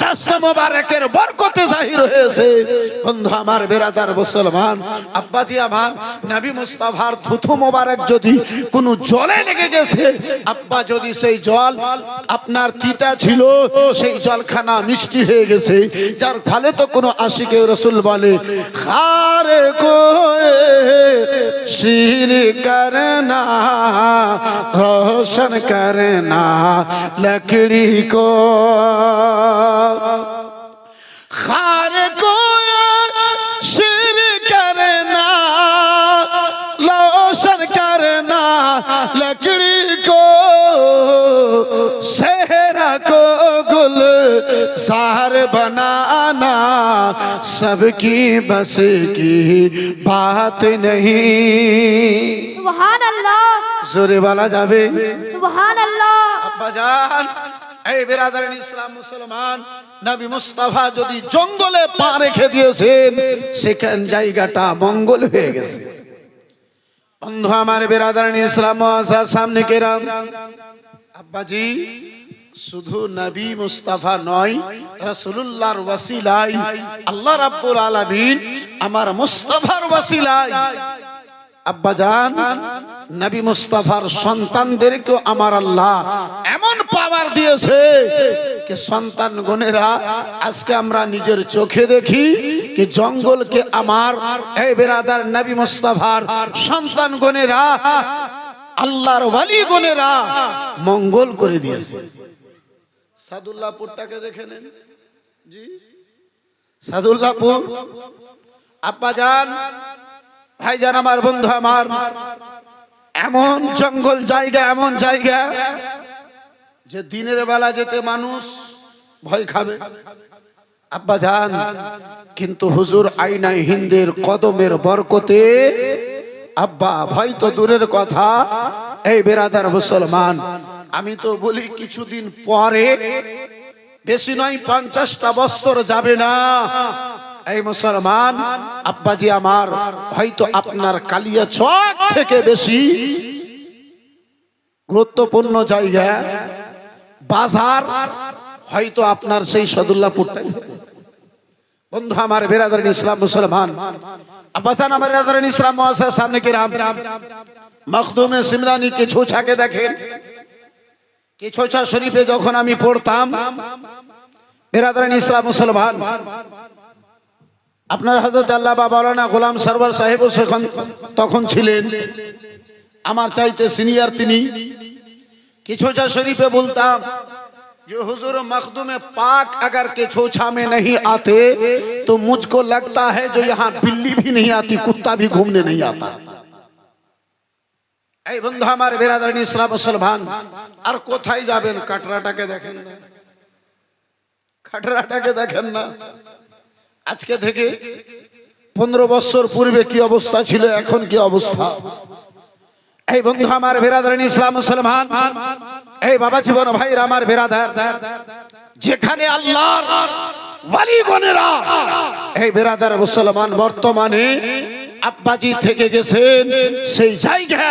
দস্ত মোবারকের বরকতে জাহির হয়েছে। বন্ধু আমার, বেরাদার মুসলমান, আব্বাজি আমার, নবী মুস্তাফার থুথু মোবারক যদি কোনো জলে লেগে গেছে, আব্বা যদি সেই জল আপনার তিতা ছিল, সেই জলখানা মিষ্টি হয়ে গেছে, যার ফলে তো কোনো আশিকে রাসূল বলে খারে কোয়ে শির করনা रोशन करना लकड़ी को, खार को शिर करना रोशन करना लकड़ी को, सहरा को गुल जार बनाना सबकी बस की बात नहीं। সুবহানাল্লাহ। জোরে বলা যাবে সুবহানাল্লাহ। আব্বাজান, এই বিরাদারিন ইসলাম মুসলমান, নবী মুস্তাফা যদি জঙ্গলে পা রেখে দিয়েছেন, সেখান জায়গাটা মঙ্গল হয়ে গেছে। বন্ধু আমার, বিরাদারিন ইসলাম মুআজ্জাজ সামনে কেরাম, আব্বাজি শুধু নবী মুস্তাফা নয়, রাসূলুল্লাহর ওয়াসিলায় আল্লাহ রাব্বুল আলামিন আমার মুস্তাফার ওয়াসিলায় আব্বাজান নবী মুস্তাফার সন্তানদেরকে আমার আল্লাহ এমন পাওয়ার দিয়েছে যে সন্তান গণেরা আজকে আমরা নিজের চোখে দেখি যে জঙ্গলকে আমার এই বেরাদার নবী মুস্তাফার সন্তান গণেরা, আল্লাহর ওয়ালি গণেরা মঙ্গল করে দিয়েছে। সাদুল্লাহপুরটাকে দেখে নেন জি, সাদুল্লাহপুর আব্বাজান, ভাইজান আমার, বন্ধু আমার, এমন জঙ্গল জায়গা, এমন জায়গা যে দিনের বেলা যেতে মানুষ ভয় খাবে আব্বাজান, কিন্তু হুজুর আইনাই হিন্দের কদমের বরকতে আব্বা ভয় তো দূরের কথা। এই বেরাদার মুসলমান, আমি তো বলি কিছুদিন পরে, বেশি নয় 50টা বছর যাবে না, এই মুসলমান আব্বাজি আমার, হয়তো আপনার কালিয়াচক থেকে বেশি গুরুত্বপূর্ণ জায়গা, বাজার হয়তো আপনার সেই সাদুল্লাহপুরটাই। বন্ধু আমার, বিরাদারিন ইসলাম মুসলমান, আব্বাজান আমার বিরাদারিন ইসলাম মুআজ্জাজ সামনে কিরাম, মখদুমে সিমরানি কে ছোছাকে দেখেন। কে ছোছা শরীফে যখন আমি পড়তাম, বিরাদারিন ইসলাম মুসলমান, আপনার হযরত আল্লামা মাওলানা গোলাম সরওয়ার সাহেব তখন ছিলেন, আমার চাইতে সিনিয়র তিনি। किछोछा शरीफ पे बोलता जो हुजूर मखदूम पाक अगर किछोछा में नहीं आते तो मुझको लगता है जो यहाँ बिल्ली भी नहीं आती, कुत्ता भी घूमने नहीं आता। এই বন্ধু আমার বেরাদারিন ইসলাম মুসলমান, আর কোথায় যাবেন? কাটরাটাকে দেখেন না, কাটরাটাকে দেখেন না। আজকে থেকে 15 বছর পূর্বে কি অবস্থা ছিল, এখন কি অবস্থা? এই বন্ধু আমার বেরাদারিন ইসলাম মুসলমান, এই বাবা জীবন ভাইরা আমার বেরাদার, যেখানে আল্লাহর ওয়ালি গণেরা এই বেরাদার মুসলমান বর্তমানে আব্বাজি থেকে গেছেন, সেই জায়গা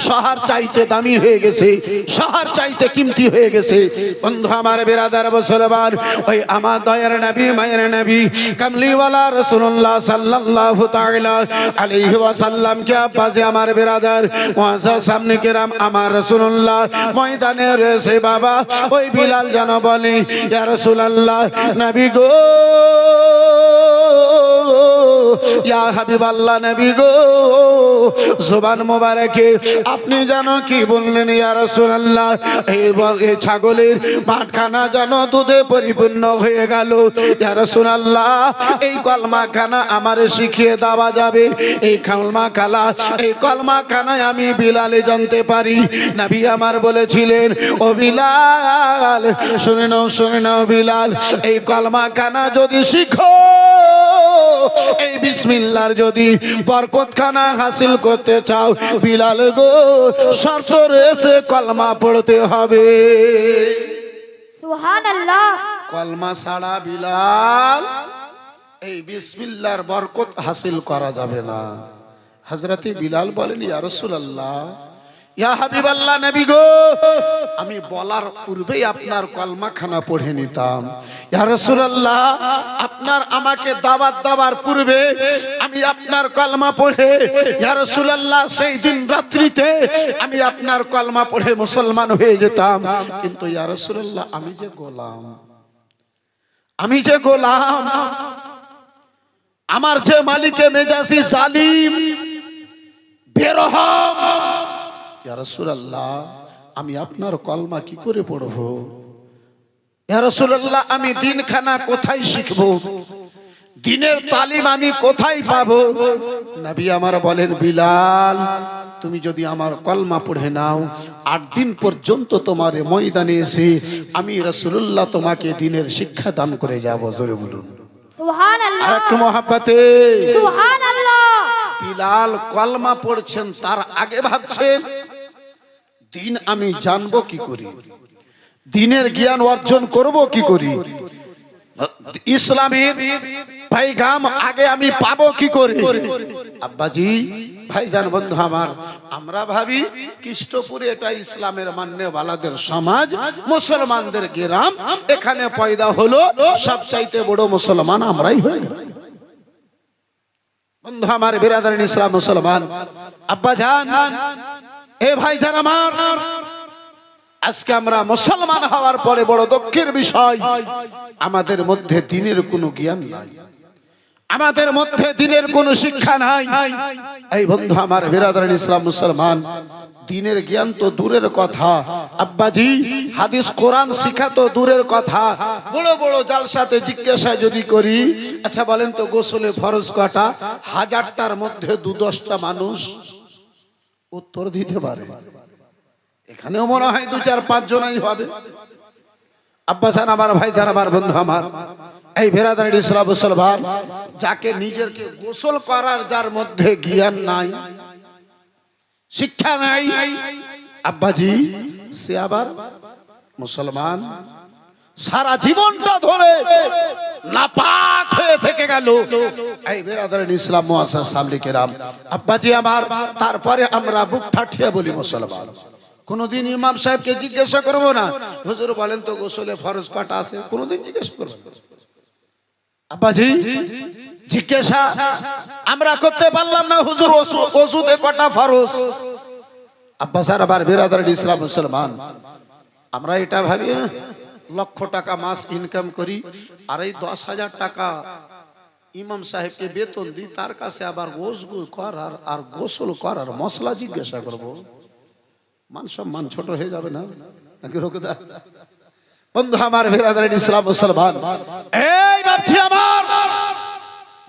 শহর চাইতে দামি হয়ে গেছে, শহর চাইতে কিমতি হয়ে গেছে। বন্ধু আমার বেরাদার মুসলমান, ওই আমার দয়ার নবী মায়ের নবী কামলিওয়ালা রাসূলুল্লাহ সাল্লাল্লাহু তাআলা আলাইহি ওয়াসাল্লাম কে আব্বাজি আমার বেরাদার মুআজ্জাজ সামনে কেরাম আমার রাসূলুল্লাহ ময়দানে রয়েছে। বাবা ওই বিলাল যেন বলে ইয়া রাসূলুল্লাহ, নবী গো ইয়া হাবিবাল্লাহ নবী গো জবান মোবারকে আপনি জানো কি বললেন ইয়া রাসূলুল্লাহ এই ছাগলের মাঠখানা যেন দুধে পরিপূর্ণ হয়ে গেল ইয়া রাসূলুল্লাহ এই কলমা খানা আমারে শিখিয়ে দেওয়া যাবে এই কলমা খানায় আমি বিলালে জানতে পারি নবী আমার বলেছিলেন ও বিলাল শুনে নাও বিলাল এই কলমা খানা যদি শিখো এই বিসমিল্লাহর যদি বরকত খানা হাসিল করতে চাও বিলাল গো শর্ত রয়েছে কলমা পড়তে হবে সুবহানাল্লাহ। কলমা ছাড়া বিলাল এই বিসমিল্লাহর বরকত হাসিল করা যাবে না। হযরতে বিলাল বলেন ইয়া রাসূলুল্লাহ ইয়া হাবিবাল্লাহ নবী গো আমি বলার পূর্বেই আপনার কলমা খানা পড়ে নিতাম ইয়া রাসূলুল্লাহ আপনার আমাকে দাওয়াত দেওয়ার পূর্বে আমি আপনার কলমা পড়ে ইয়া রাসূলুল্লাহ সেই দিন রাত্রিতে আমি আপনার কলমা পড়ে মুসলমান হয়ে যেতাম কিন্তু ইয়া রাসূলুল্লাহ আমি যে গোলাম আমার যে মালিকে মেজাজি জালিম বেরহম ইয়া রাসূলুল্লাহ আমি আপনার কলমা কি করে পড়বো ইয়া রাসূলুল্লাহ আমি দিনখানা কোথায় শিখবো দিনের তালিম আমি কোথায় পাবো নবী আমার বলেন বিলাল তুমি যদি আমার কলমা পড়ে নাও 8 দিন পর্যন্ত তোমার ময়দানে এসে আমি রাসূলুল্লাহ তোমাকে দিনের শিক্ষা দান করে যাব জোরে বলুন সুবহানাল্লাহ। আর একটু মহব্বতে সুবহানাল্লাহ। বিলাল কলমা পড়ছেন তার আগে ভাবছেন দিন আমি জানবো কি করি দিনের জ্ঞান অর্জন করব কি করি ইসলামের पैगाम आगे আমি পাবো কি করে আব্বাজি ভাইজান বন্ধু আমার আমরা ভাবি কৃষ্ণপুরে এটা ইসলামের মান্যওয়ালাদের সমাজ মুসলমানদের গ্রাম এখানে পয়দা হলো সবচাইতে বড় মুসলমান আমরাই হয়ে গেল বন্ধু আমার বিরাদরান ইসলাম মুসলমান আব্বাজান এ ভাইজান আমার আজকে আমরা মুসলমান হওয়ার পরে বড় দুঃখের বিষয় আমাদের মধ্যে দ্বীনের কোনো জ্ঞান নাই আমাদের মধ্যে দ্বীনের কোনো শিক্ষা নাই এই বন্ধু আমার বিরাদরান ইসলাম মুসলমান দ্বীনের জ্ঞান তো দূরের কথা আব্বাজি হাদিস কোরআন শিক্ষা তো দূরের কথা বড় বড় জালসাতে জিজ্ঞাসা যদি করি আচ্ছা বলেন তো গোসলে ফরজ কটা হাজারটার মধ্যে 2-10টা মানুষ উত্তর দিতে পারে এখানেও মনে হয় 2-4-5 জনই হবে আব্বাসান আমার ভাইজান আমার বন্ধু আমার এই বিরাদরান ইসলাম মুসলমান যাকে নিজেকে গোসল করার যার মধ্যে জ্ঞান নাই শিক্ষা নাই আব্বাজি সে আবার মুসলমান সারা জীবনটা ধরে নাপাক হয়ে থেকে গেল এই বিরাদরান ইসলাম মুআসসাস সামনে কেরাম আব্বাজি আমার তারপরে আমরা বুক ঠাঠিয়ে বলি মুসলমান কোনদিন ইমাম সাহেবকে জিজ্ঞাসা করব না হুজুর বলেন তো গোসলে ফরজ কটা আছে কোনদিন জিজ্ঞাসা করব আব্বাজি জিজ্ঞাসা আমরা করতে পারলাম না হুজুর ওযুতে কটা ফরজ আব্বা স্যার আবার বিরাদরান ইসলাম মুসলমান আমরা এটা ভাবি লক্ষ টাকা মাস ইনকাম করি আর এই 10,000 টাকা ইমাম সাহেবকে বেতন দিই তার কাছে আবার ওযু করার আর গোসল করার মশলা জিজ্ঞাসা করব মান সম্মান ছোট হয়ে যাবে না নাকি রোকদা বন্ধু আমার বিরাদরান ইসলাম মুসলমান এই বাচ্চা আমার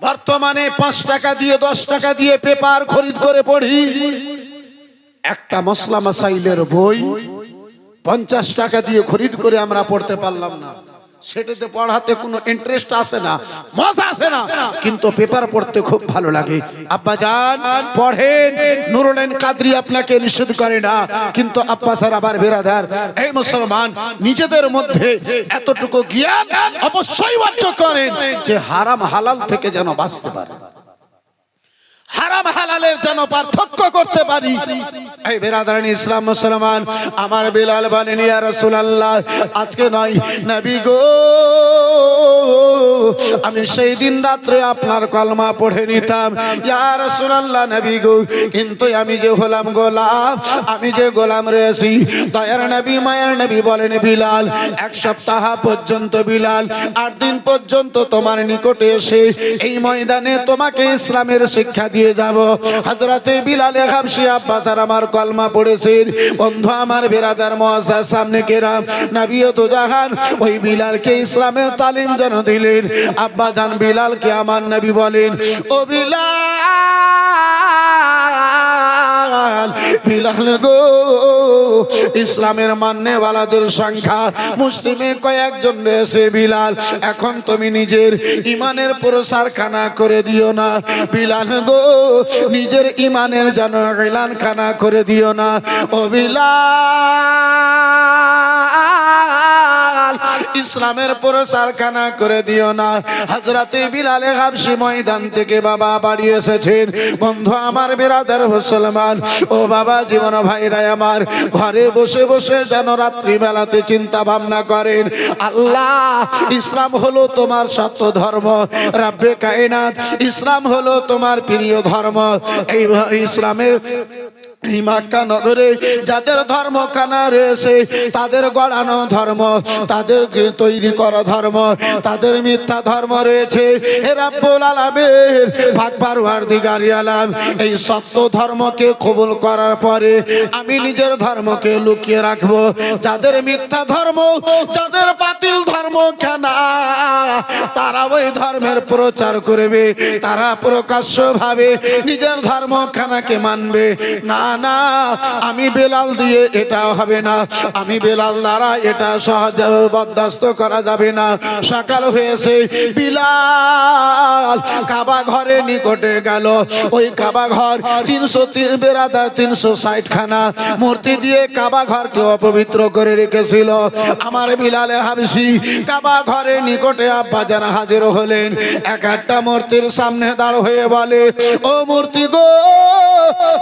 বর্তমানে 5 টাকা দিয়ে 10 টাকা দিয়ে পেপার খরিদ করে পড়ি একটা মশলা মাসাইলের বই 50 টাকা দিয়ে খরিদ করে আমরা পড়তে পারলাম না সেটাতে পড়াতে কোনো ইন্টারেস্ট আসে না মজা আসে না কিন্তু পেপার পড়তে খুব ভালো লাগে আব্বা জান পড়েন নুরুল আইন কাদরি আপনাকে নিষেধ করে না কিন্তু আব্বা স্যার আবার বিরাদার এই মুসলমান নিজেদের মধ্যে এতটুকু জ্ঞান অবশ্যই অর্জন করেন যে হারাম হালাল থেকে যেন বাঁচতে পারে হারাম হালালের যেন পার্থক্য করতে পারি। এই বেরাদারানি ইসলাম মুসলমান, আমার বিলাল বলেন ইয়া রাসূলুল্লাহ, আজকে নয় নবী গো, আমি সেই দিন রাত্রে আপনার কলমা পড়ে নিতাম ইয়া রাসূলুল্লাহ নবী গো, কিন্তু আমি যে হলাম গোলাম, আমি যে গোলাম রয়েছি। দয়ার নবী মায়ের নবী বলেন বিলাল, এক সপ্তাহ পর্যন্ত বিলাল 8 দিন পর্যন্ত তোমার নিকটে এসে এই ময়দানে তোমাকে ইসলামের শিক্ষা দিয়ে যাব। হযরতে বিলাল হাবশী আব্বাস আর আমার কলমা পড়েছেন। বন্ধু আমার বেরাদার মুআজ্জাজ সামনে কেরাম, নবী ও দুজাহান ওই বিলালকে ইসলামের তালিম যেন দিলেন। আব্বা জান বিলালকে আমার নবী বলেন, ও বিলাল, বিলাল গো, ইসলামের মান্যওয়ালাদের সংখ্যা মুসলিমে কয়েকজন রয়েছে বিলাল, এখন তুমি নিজের ইমানের প্রসারখানা করে দিও না। বিলাল গো, নিজের ইমানের যেন এলান খানা করে দিও না। ও বিলাল, ইসলামের প্রসারখানা করে দিও না। হযরতে বিলাল হাবশী ময়দান থেকে বাবা বাড়ি এসেছেন। বন্ধু আমার বিরাদার মুসলমান, ও বাবা জীবন ভাইরা আমার, ঘরে বসে বসে যেন রাত্রি বেলাতে চিন্তা ভাবনা করেন, আল্লাহ ইসলাম হলো তোমার সত্য ধর্ম, রাব্বে কায়নাত ইসলাম হলো তোমার প্রিয় ধর্ম। এই ইসলামের এই মক্কা নগরে যাদের ধর্মখানা রয়েছে, তাদের গড়ানো ধর্ম, তাদের তৈরি করা ধর্ম, তাদের মিথ্যা ধর্ম রয়েছে। হে রাব্বুল আলামিন, পাক পরওয়ারদিগার আলম, এই সত্য ধর্মকে কবুল করার পরে আমি নিজের ধর্মকে লুকিয়ে রাখবো। যাদের মিথ্যা ধর্ম, যাদের বাতিল ধর্ম খানা, তারা ওই ধর্মের প্রচার করবে, তারা প্রকাশ্য ভাবে নিজের ধর্মখানাকে মানবে না। না, আমি বেলাল দিয়ে এটা হবে না, আমি বেলাল দ্বারা এটা সহজে বরদাস্ত করা যাবে না। সকাল হয়েছে, বিলাল কাবা ঘরের নিকটে গেল। ওই কাবা ঘর 303 বেরাদার 360 খানা মূর্তি দিয়ে কাবা ঘরকে অপবিত্র করে রেখেছিল। আমার বিলাল হাবশী কাবা ঘরের নিকটে আব্বাজান হাজির হলেন। এক একটা মূর্তির সামনে দাঁড় হয়ে বলে, ও মূর্তি গো,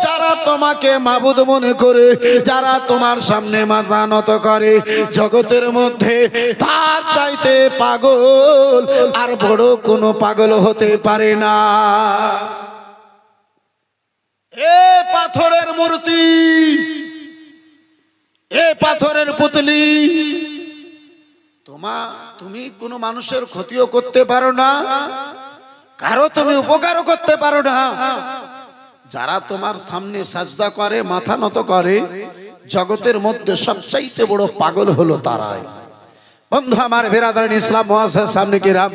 যারা তোমাকে মাবুদ মনে করে, যারা তোমার সামনে মাথা নত করে, জগতের মধ্যে তার চাইতে পাগল আর বড় কোনো পাগল হতে পারে না। এ পাথরের মূর্তি, এ পাথরের পুতলি, তুমি কোনো মানুষের ক্ষতিও করতে পারো না, কারো তুমি উপকারও করতে পারো না। যারা তোমার সামনে সাজদা করে, মাথা নত করে, জগতের মধ্যে সবচাইতে বড় পাগল হলো তারাই। বন্ধু আমার বেরাদার ইসলাম মুআজ্জাজ সামনে কিরাম,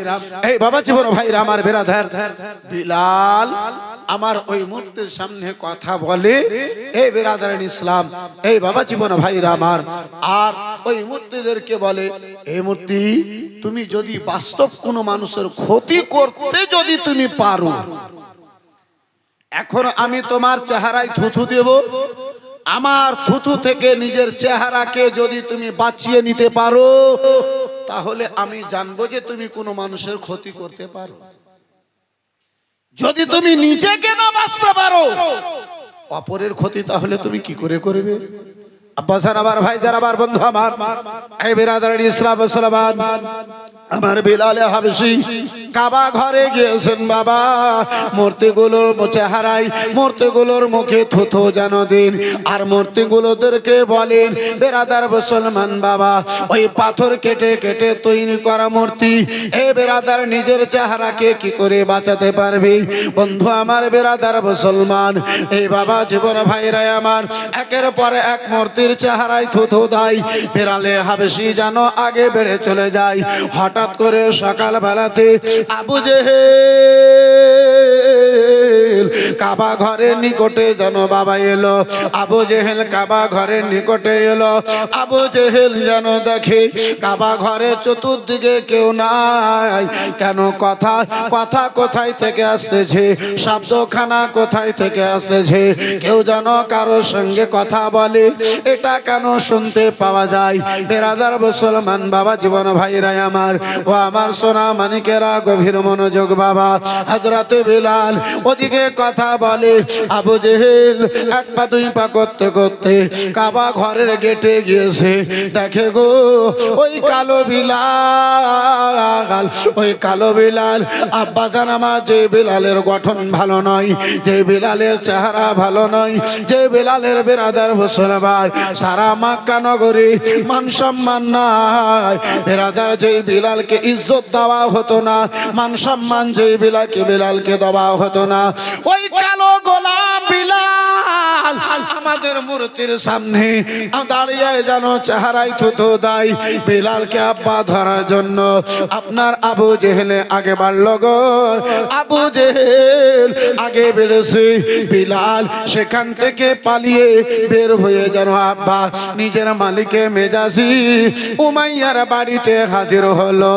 এই বাবা জীবন ভাইরা আমার বেরাদার, বিলাল আমার ওই মূর্তির সামনে কথা বলে, এই বেরাদার ইসলাম, এই বাবা জীবন ভাইরা আমার, আর ওই মূর্তিদেরকে বলে, এই মূর্তি, তুমি যদি বাস্তব কোনো মানুষের ক্ষতি করতে যদি তুমি পারো, এখন আমি তোমার চেহারায় থুথু দেব, আমার থুথু থেকে নিজের চেহারাকে যদি তুমি বাঁচিয়ে নিতে পারো, তাহলে আমি জানবো যে তুমি কোনো মানুষের ক্ষতি করতে পারো। যদি তুমি নিজেকে না বাঁচতে পারো, অপরের ক্ষতি তাহলে তুমি কি করে করবে? আব্বাস আমার ভাই, যারা আমার বন্ধু আমার, এই বিরাদার ইসলাম মুসলমান, আমার বিলাল হাবশী কাবা ঘরে গিয়েছেন। বাবা মূর্তিগুলোর চেহারায়, মূর্তিগুলোর মুখে থুথু যেন দিন, আর মূর্তিগুলোদেরকে বলেন, বেরাদার মুসলমান বাবা, ওই পাথর কেটে কেটে তৈরি করা মূর্তি, এ বেরাদার নিজের চেহারাকে কি করে বাঁচাতে পারবে? বন্ধু আমার বেরাদার মুসলমান, এই বাবা জীবন ভাইরা আমার, একের পর এক মূর্তির চেহারায় থুথু দেয়। বিলাল হাবশী যেন আগে বেড়ে চলে যায়। হঠাৎ করে সকাল বেলাতে আবু জেহেল কাবা ঘরের নিকটে যেন বাবা এলো। আবু জেহেল কাবা ঘরের নিকটে এলো। আবু জেহেল যেন দেখে কাবা ঘরে চতুর্দিকে কেউ নাই। কেন? কথা কথা কোথায় থেকে আসতেছে, শব্দখানা কোথায় থেকে আসতেছে, কেউ যেন কারোর সঙ্গে কথা বলে, এটা কেন শুনতে পাওয়া যায়? বেরাদার মুসলমান বাবা জীবন ভাইরা আমার, ও আমার সোনা মানিকেরা, গভীর মনোযোগ বাবা। হযরতে বিলাল ওদিকে কথা কথা বলে। আবু জেহেল এক পা দুই পা করতে করতে কাবা ঘরের গেটে গিয়েছে। দেখে গো ওই কালো বিলাল, ওই কালো বিলাল। আব্বাজান আমার, যে বিলালের গঠন ভালো নয়, যে বিলালের চেহারা ভালো নয়, যে বিলালের বেরাদার মুসলমান সারা মক্কা নগরী মান সম্মান নাই। বেরাদার যে বিলালকে ইজ্জত দেওয়া হতো না, মান সম্মান যে বিলালকে দেওয়া হতো না, ওই কালো গোলাম বিলাল আমাদের মূর্তির সামনে দাঁড়িয়ে যেন চেহারায় থুতো দেয় বিলালকে আব্বা ধরার জন্য। আপনার আবু জেহেলে আগে বাড়ল গো, আবু জেহেল আগে বেড়েছে। বিলাল সেখান থেকে পালিয়ে বের হয়ে যেন আব্বা নিজের মালিকে মেজাজি উমাইয়ার বাড়িতে হাজির হলো।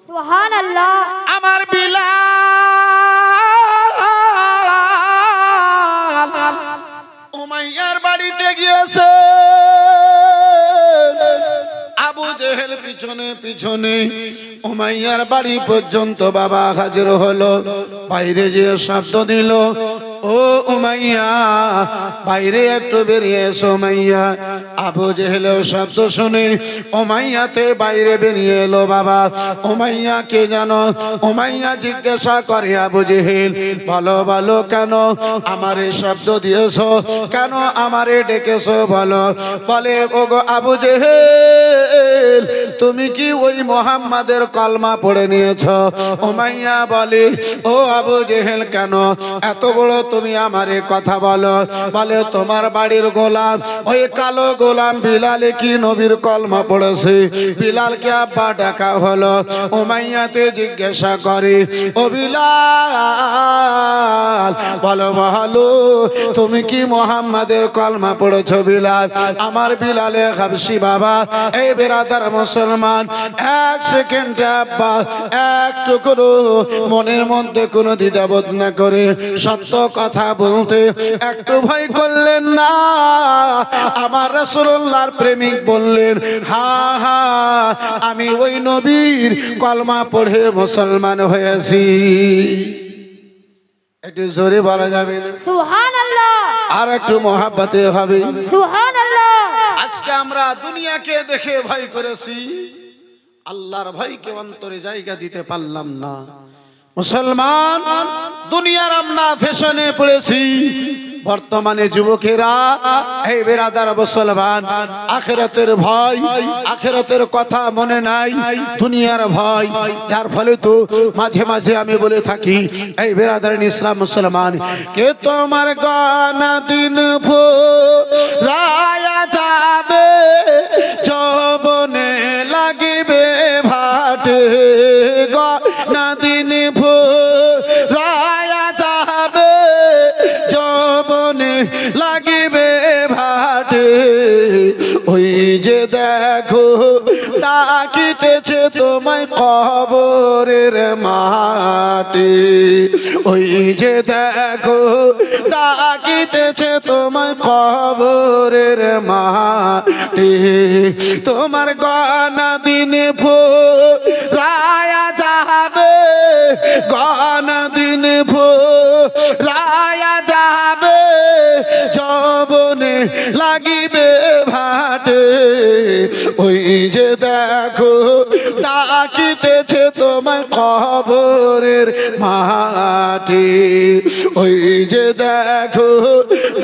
সুবহানাল্লাহ। আমার বিলাল উমাইয়ার বাড়িতে গিয়েছে। আবু জেহেল পিছনে পিছনে উমাইয়ার বাড়ি পর্যন্ত বাবা হাজির হলো। বাইরে যে শব্দ দিল, ও উমাইয়া বাইরে একটু বেরিয়ে এসো উমাইয়া। আবু জেহেলের শব্দ শুনে উমাইয়াতে বাইরে বেরিয়ে এলো। বাবা উমাইয়া কে জানো? উমাইয়া জিজ্ঞাসা করে আবু জেহেল, বলো বলো কেন আমারে শব্দ দিয়েছো, কেন আমারে ডেকেছো বলো। বলে ওগো আবু জেহেল, তুমি কি ওই মুহাম্মাদের কলমা পড়ে নিয়েছো? উমাইয়া বলে, ও আবু জেহেল কেন এত বড় তুমি আমারে কথা বলো? বলে তোমার বাড়ির গোলাম ওই কালো গোলাম বিলালে কি নবীর কলমা পড়েছে? বিলালকে আব্বা ডাকা হলো। উমাইয়াতে জিজ্ঞাসা করে, ও বিলাল বলো বলো তুমি কি মুহাম্মাদের কলমা পড়েছো? বিলাল, আমার বিলালে হাবশি বাবা। এই বেরাদার মুসলমান, এক সেকেন্ড আব্বা একটু করো মনের মধ্যে কোনো দ্বিধাবোধ না করে সত্য কথা বলতে একটু ভয় করলেন না। আমার রাসূলুল্লাহর প্রেমিক বললেন, হ্যাঁ হ্যাঁ আমি ওই নবীর কলমা পড়ে মুসলমান হয়েছি। একটু জোরে বলা যাবে না? সুবহানাল্লাহ। আর একটু মহাব্বতে হবে। সুবহানাল্লাহ। আজকে আমরা দুনিয়াকে দেখে ভয় করেছি, আল্লাহর ভয়কে অন্তরে জায়গা দিতে পারলাম না। মুসলমান, দুনিয়ার আমরা ফ্যাশনে পড়েছি। বর্তমানে যুবকেরা এই বেরাদার মুসলমান আখিরাতের ভয়, আখিরাতের কথা মনে নাই, দুনিয়ার ভয়। যার ফলে তো মাঝে মাঝে আমি বলে থাকি, এই বেরাদার ইসলাম মুসলমান কে তোমার গানা দিন ফুরায়া যাবে, যৌবনে লাগিবে ভাটে, গানা দিন ফুরায়া যাবে, যৌবনে লাগিবে ভাটে। ওই যে দেখো ডাকিতেছে তোমায় কবরের মাটি, ওই যে দেখো ডাকিতেছে তোমায় কবরের মাটি। তোমার গনা দিনে ফুরায়া যাবে, গনা দিনে ফুরায়া যাবে, যৌবনে লাগিবে ভাটে। ওই যে দেখো ডাকিতেছে তোমায় কবরের মাটি, ওই যে দেখো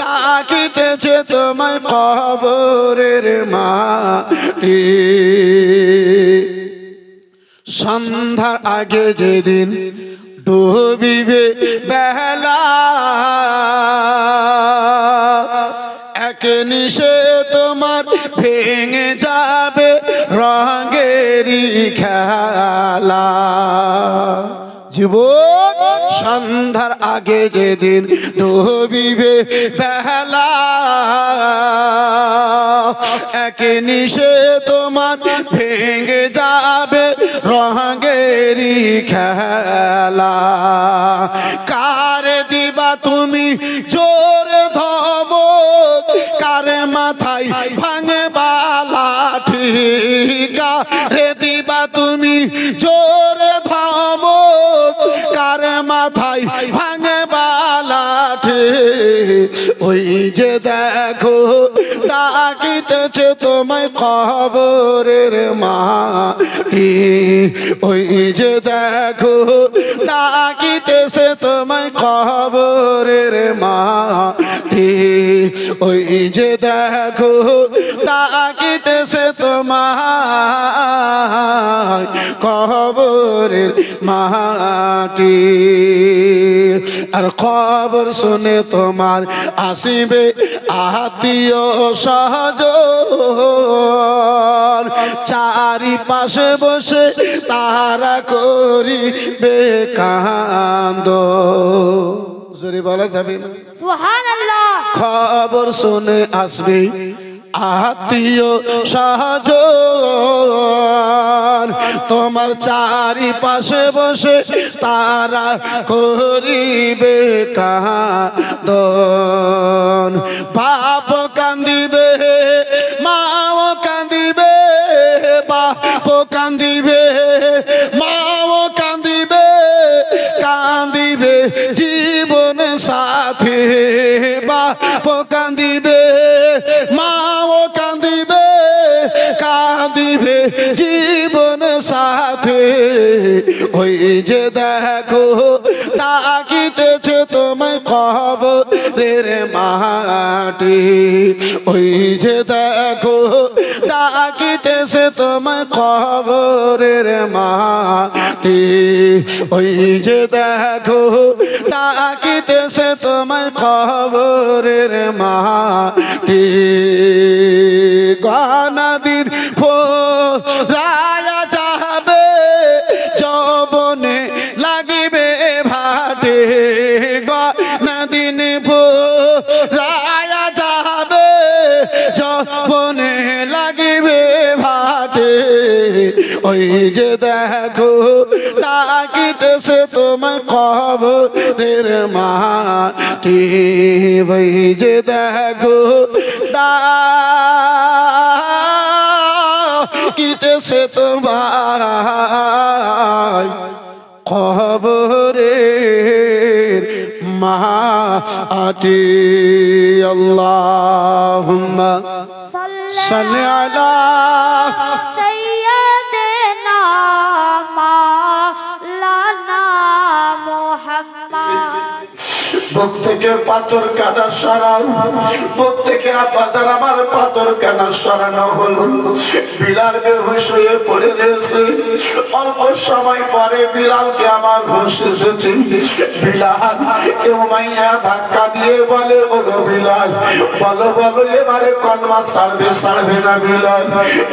ডাকিতেছে তোমায় কবরের মাটি। সন্ধ্যার আগে যেদিন ডুবিবে বেলা, এক নিশে তোমার ভেঙে যাবে রঙেরই খেলা। যুবক, সন্ধ্যার আগে যেদিন ডুবিবে বেলা, এক নিশে তোমার ভেঙে যাবে রঙেরই খেলা। কার দিবা তুমি জোর ধমক, কার মাথায় ভাঙে লাঠি, কার দিবা তুমি জোর ধমক, কার মাথায় ভাঙে রে ওই যে দেখো ডাকিতেছে তোমায় কবরের মাটি ওই যে দেখো ডাকিতেছে তোমায় কবরের মাটি ওই যে দেখো ডাকিতেছে তোমায় কবরের মাটি আর খবর শুনে তোমার আসিবে আত্মীয় সহজন চারিপাশে বসে তারা করিবে কান্দ জোরে বলা যাবে না সুবহানাল্লাহ। খবর শুনে আসবে আত্মীয় সহজন তোমার চারিপাশে বসে তারা করিবে কাঁদন বাপ কান্দিবে মাও কান্দিবে বাপ কান্দিবে মাও কান্দিবে কান্দিবে জীবন সাথী বাপ কান্দিবে মাও কান্দিবে কাঁদিবে জীবন সাথে ওই যে দেখো ডাকিতেছে তোমায় কবরের মাটি ওই যে দেখো ডাকিতেছে তোমায় কবরের মাটি ওই যে দেখো ডাকিতেছে তোমায় কবরের মাটি গণদিন রায়া যাবে যৌবনে লাগিবে ভাটে গণদিন রায়া যাবে যৌবনে লাগিবে ভাটে ওই যে দেখো ডাকিতেছে তোমার কবরের মাটি ওই যে দেখো ডাকিতেছে তোমার কবরের মাটি আল্লাহুম্মা সাল্লি আলা সাইয়্যিদিনা মাওলানা মুহাম্মদ। বুক থেকে পাথর কাটা সরাও বুক থেকে আব্বাজান আমার পাথর কাটা সরানো হলো বিলাল বেহুশ হয়ে পড়ে রয়েছে অল্প সময় পরে বিলালকে আমার হুঁশ এসেছে বিলাল উমাইয়া ধাক্কা দিয়ে বলে ওগো বিলাল বলো বলো এবারে কলমা ছাড়বে না বিলাল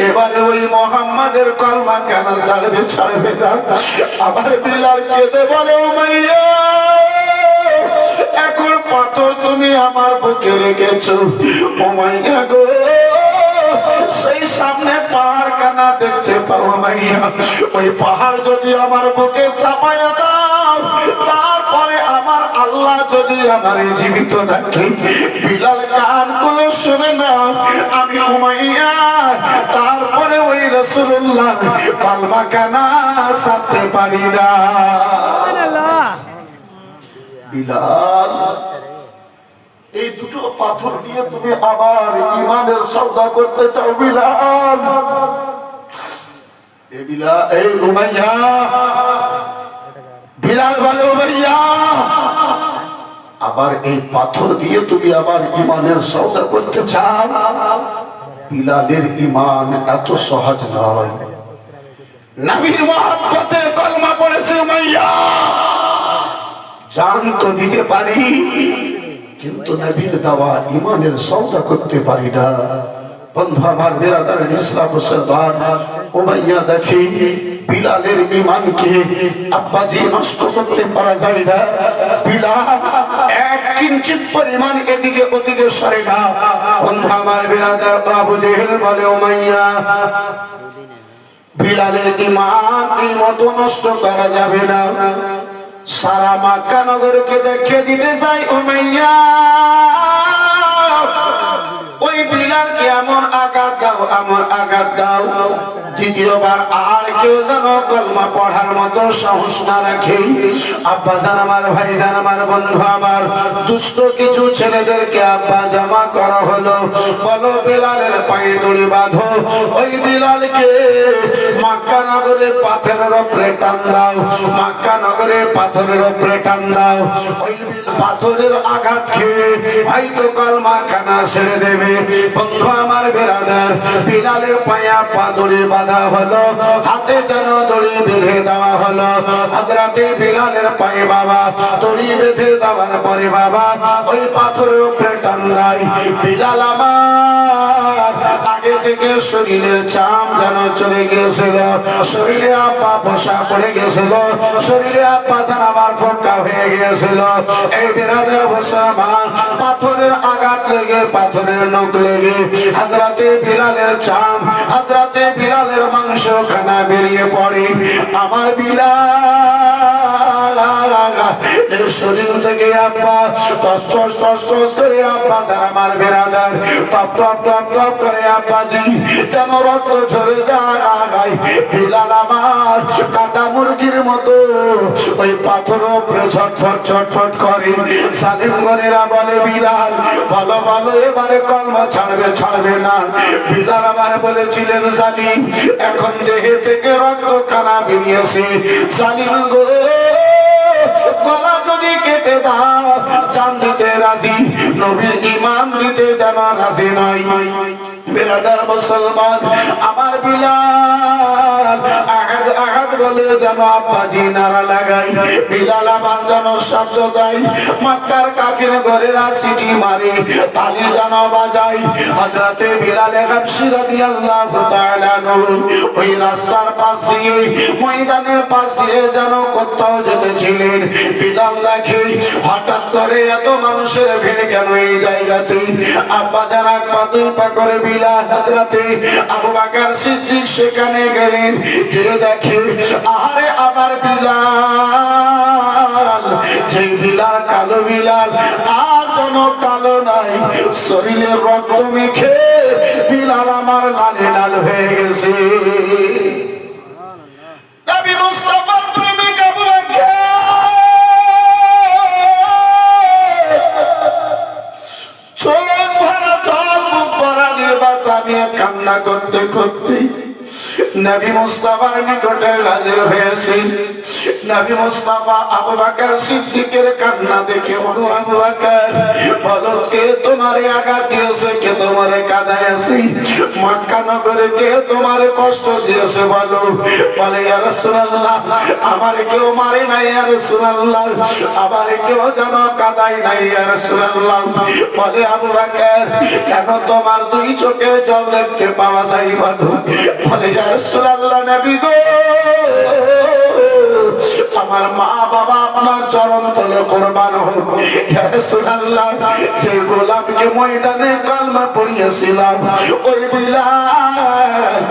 এবারে ওই মুহাম্মাদের কলমা কেন ছাড়বে না আবার বিলাল কেঁদে বলে উমাইয়া এখন পাথর তুমি আমার বুকে রেখেছো উমাইয়া গো সেই সামনে পাহাড় কানা দেখতে পাও মাইয়া ওই পাহাড় যদি আমার বুকে চাপায় দাও তারপরে আমার আল্লাহ যদি আমার জীবিত রাখে বিলাল কান খুলে শুনে নাও আমি উমাইয়া তারপরে ওই রাসূলুল্লাহ কালমা কানা ছাড়তে পারি না বিলাল এই দুটো পাথর দিয়ে তুমি আবার ইমানের সওদা করতে চাও বিলাল এই উমাইয়া বিলাল বলে উমাইয়া আবার এই পাথর দিয়ে তুমি আবার ইমানের সওদা করতে চাও বিলালের ইমান এত সহজ নয় নবীর মহব্বতে কলমা পড়েছে উমাইয়া জান তো দিতে পারি কিন্তু নবীর দেওয়া ইমানের সওদা করতে পারি না বন্ধু আমার বিরাদরের ইসলাম মুসলমান উমাইয়া দেখি বিলালের ইমানকে আব্বাজি নষ্ট করতে পারা যায় না বিলাল এক কিঞ্চিত পরিমাণ এদিকে ওদিকে সরে না বন্ধু আমার বিরাদর আবু জেহেল বলে উমাইয়া বিলালের ইমান এই মতো নষ্ট করা যাবে না সারা মক্কা নগরকে দেখিয়ে দিতে চাই উমাইয়া ওই বিলালকে এমন আঘাত দাও দ্বিতীয়বার আর কেউ যেন কলমা পড়ার মতো সাহস না রাখে। আব্বা জান আমার, ভাই জান আমার, বন্ধু আমার, দুষ্ট কিছু ছেলেদেরকে আব্বা জামা করা হলো, বলো বিলালের পায়ে দড়ি বাঁধো, ওই বিলালকে মক্কা নগরের পাথরের উপরে টান দাও, মক্কা নগরের পাথরের উপরে টান দাও। ওই পাথরের আঘাত খেয়ে হয়তো কলমা খানা ছেড়ে দেবে। বন্ধু আমার, বেরাদার, বিলালের পায়ে পা দড়ি বাঁধা হলো, হাতে যেন দড়ি বেঁধে দেওয়া হলো। হযরতে বিলালের পায়ে বাবা দড়ি বেঁধে দেওয়ার পরে বাবা ওই পাথরের উপরে টান দেয়। বিলাল আমার আগে থেকে শরীরের চাম যেন চলে গিয়েছিল, শরীরে আব্বা বসা পড়ে গেছিল, শরীরে আব্বা যেন আমার ফোকা হয়ে গিয়েছিল। এই বেরাদের বসা আমার পাথরের আঘাত লেগে, পাথরের নখ লেগে হযরতে বিলালের চাম, হযরতে বিলালের মাংস খানা বেরিয়ে পড়ে। আমার বিলাল এর শরীর থেকে আব্বা টস টস টস টস করে আব্বা যারা আমার বেরাদার টপ টপ টপ টপ করে আব্বাজি যেন রক্ত ঝরে যায়। বিলাল আমার কাটা মুরগির মতো ওই পাথর উপরে ছটফট ছটফট করে। সালিমগণেরা বলে, বিলাল ভালো ভালো এবারে কলমা ছাড়বে ছাড়বে না। বিলাল আমার বলেছিলেন, সালিম এখন দেহে থেকে রক্ত খানা বেরিয়েছে, সালিম গো গলা যদি কেটে দাও জান দিতে রাজি, নবীর ঈমান দিতে যেন রাজি নয়। বেরাদার মুসলমান আমার বিলাল আহাদ আহাদ বলে যেন আব্বাজি নারা লাগাই। বিলাল আমার যেন শব্দ দেয়, মক্কার কাফির ঘরেরা সিটি মারে, তালি যেন বাজায়। হযরতে বিলাল হাবশী রাদিয়াল্লাহু তাআলা আনহু ওই রাস্তার পাশ দিয়ে, ময়দানের পাশ দিয়ে যেন কোথাও যেতেছিলেন। বিলাল দেখে হঠাৎ করে এত মানুষের ভিড় কেন এই জায়গাতে। আব্বা যারা পা দুই পা করে বিলাল হযরতে আবু বকর সিদ্দিক সেখানে গেলেন, যে দেখে আহারে আমার বিলাল, যে বিলাল কালো বিলাল আর যেন কালো নাই, শরীরে রক্ত মেখে বিলাল আমার লালে লাল হয়ে গেছে। নবী মুস্তাফার প্রেমিক আবু বকর চোখ ভরা জল, মুখ ভরা নির্বাক, আমি কান্না করতে করতে নবী মুস্তাফার নিকটে হাজির হয়েছে। নবী মুস্তাফা আবু বকর সিদ্দিকের কান্না দেখে, বলো আবু বকর বলো কে তোমারে আঘাত দিয়েছে, কে তোমারে কাঁদাইছে, মক্কা নগরে কে তোমারে কষ্ট দিয়েছে বলো। বলে ইয়া রাসূলুল্লাহ আমারে কেউ মারে নাই ইয়া রাসূলুল্লাহ, আমারে কেউ যেন কাঁদাই নাই ইয়া রাসূলুল্লাহ। বলে আবু বকর কেন তোমার দুই চোখে জল দেখতে পাওয়া যায় বলো। বলে ইয়া রাসূলুল্লাহ নবী গো আমার মা বাবা আপনার চরণ তলে কুরবান হোক। ইয়া রাসূলুল্লাহ যে গোলামকে ময়দানে কলমা পড়িয়েছিলাম ওই বিলাল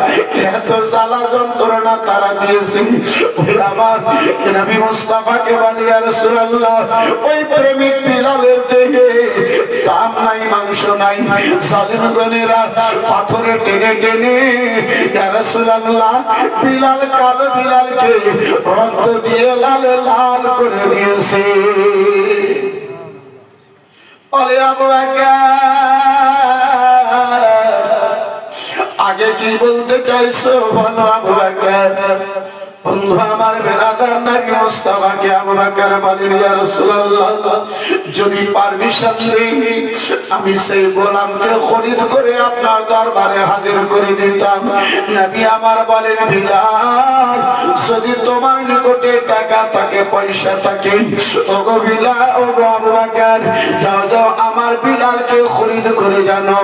এত জ্বালা যন্ত্রণা তারা দিয়েছে, ওই আমার নবী মুস্তাফাকে বলে ইয়া রাসূলুল্লাহ ওই প্রেমিক বিলালের দেহে দাম নাই, মাংস নাই। জালিমগণেরা পাথরে টেনে টেনে ইয়া রাসূলুল্লাহ বিলাল কালো বিলালকে রক্ত দিয়ে লাল লাল করে দিয়েছে। বলে আবু বকর আগে কি বলতে চাইছো বলো আবু বকর। বন্ধু আমার বেরাদার নবী মুস্তাফাকে আবু বকর বলেন ইয়া রাসূলুল্লাহ যদি পারমিশন দেই আমি সেই গোলামকে খরিদ করে আপনার দরবারে হাজির করে দিতাম। নবী আমার বলেন বিলাল যদি তোমার নিকটে টাকা থাকে, পয়সা থাকে, ওগো বিলাল ওগো আবু বকর যাও যাও আমার বিলালকে খরিদ করে জানো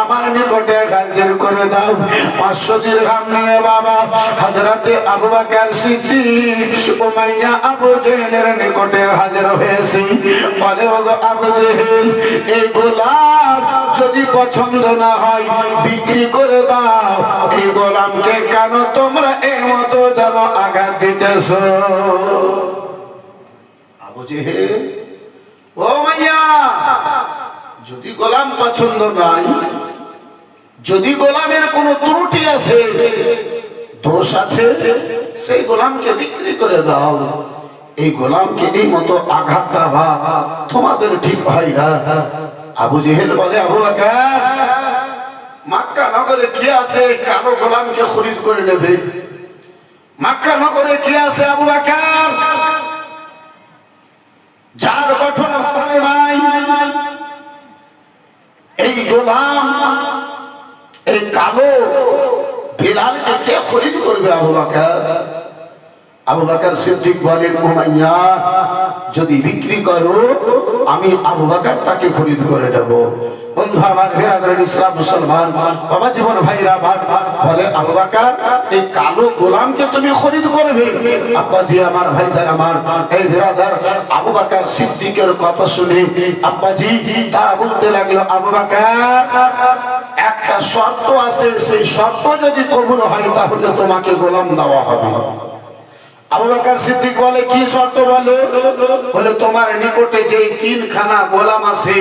আমার নিকটে হাজির করে দাও। 500 দিরহাম নিয়ে বাবা হযরতে আবু বকর সিদ্দিক উমাইয়া আবু জেহেলের নিকটে হাজির হয়েছে। বলে ওগো আবু জেহেল এই গোলাম যদি পছন্দ না হয় বিক্রি করে দাও। এই গোলামকে কেন তোমরা এই মতো যেন আঘাত দিতেছো। আবু জেহেল ও মাইয়া যদি গোলাম পছন্দ নাই, যদি গোলামের কোনো ত্রুটি আছে দোষ আছে, সেই গোলামকে বিক্রি করে দাও। এই গোলামকে এই মতো আঘাত দেওয়া তোমাদের ঠিক হয় না। আবু জেহেল বলে, আবু বকর, মক্কা নগরে কি আছে কালো গোলামকে খরিদ করে নেবে? মক্কা নগরে কি আছে আবু বকর, যার গঠন ভালো নাই? এই গোলাম, এই কালো বিলালকে কে খরিদ করবে আবু বকর? আবু বকর সিদ্দিক বলেন, উমাইয়া যদি বিক্রি করো আমি আবু বকর তাকে খরিদ করে দেব। বন্ধু আমার, বিরাদরান ইসলাম মুসলমান বাবা জীবন ভাইরা আমার, বলে আবু বকর এই কালো গোলামকে তুমি খরিদ করবে? আব্বাজি আমার, ভাইজান আমার, এই বিরাদার আবু বকর সিদ্দিকের কথা শুনে আব্বাজি তারা বলতে লাগলো, আবু বকর একটা শর্ত আছে, সেই শর্ত যদি কবুল হয় তাহলে তোমাকে গোলাম দেওয়া হবে। আবু বকর সিদ্দিক বলে, কি শর্ত বলো? বলে তোমার নিকটে যে তিনখানা গোলাম আছে।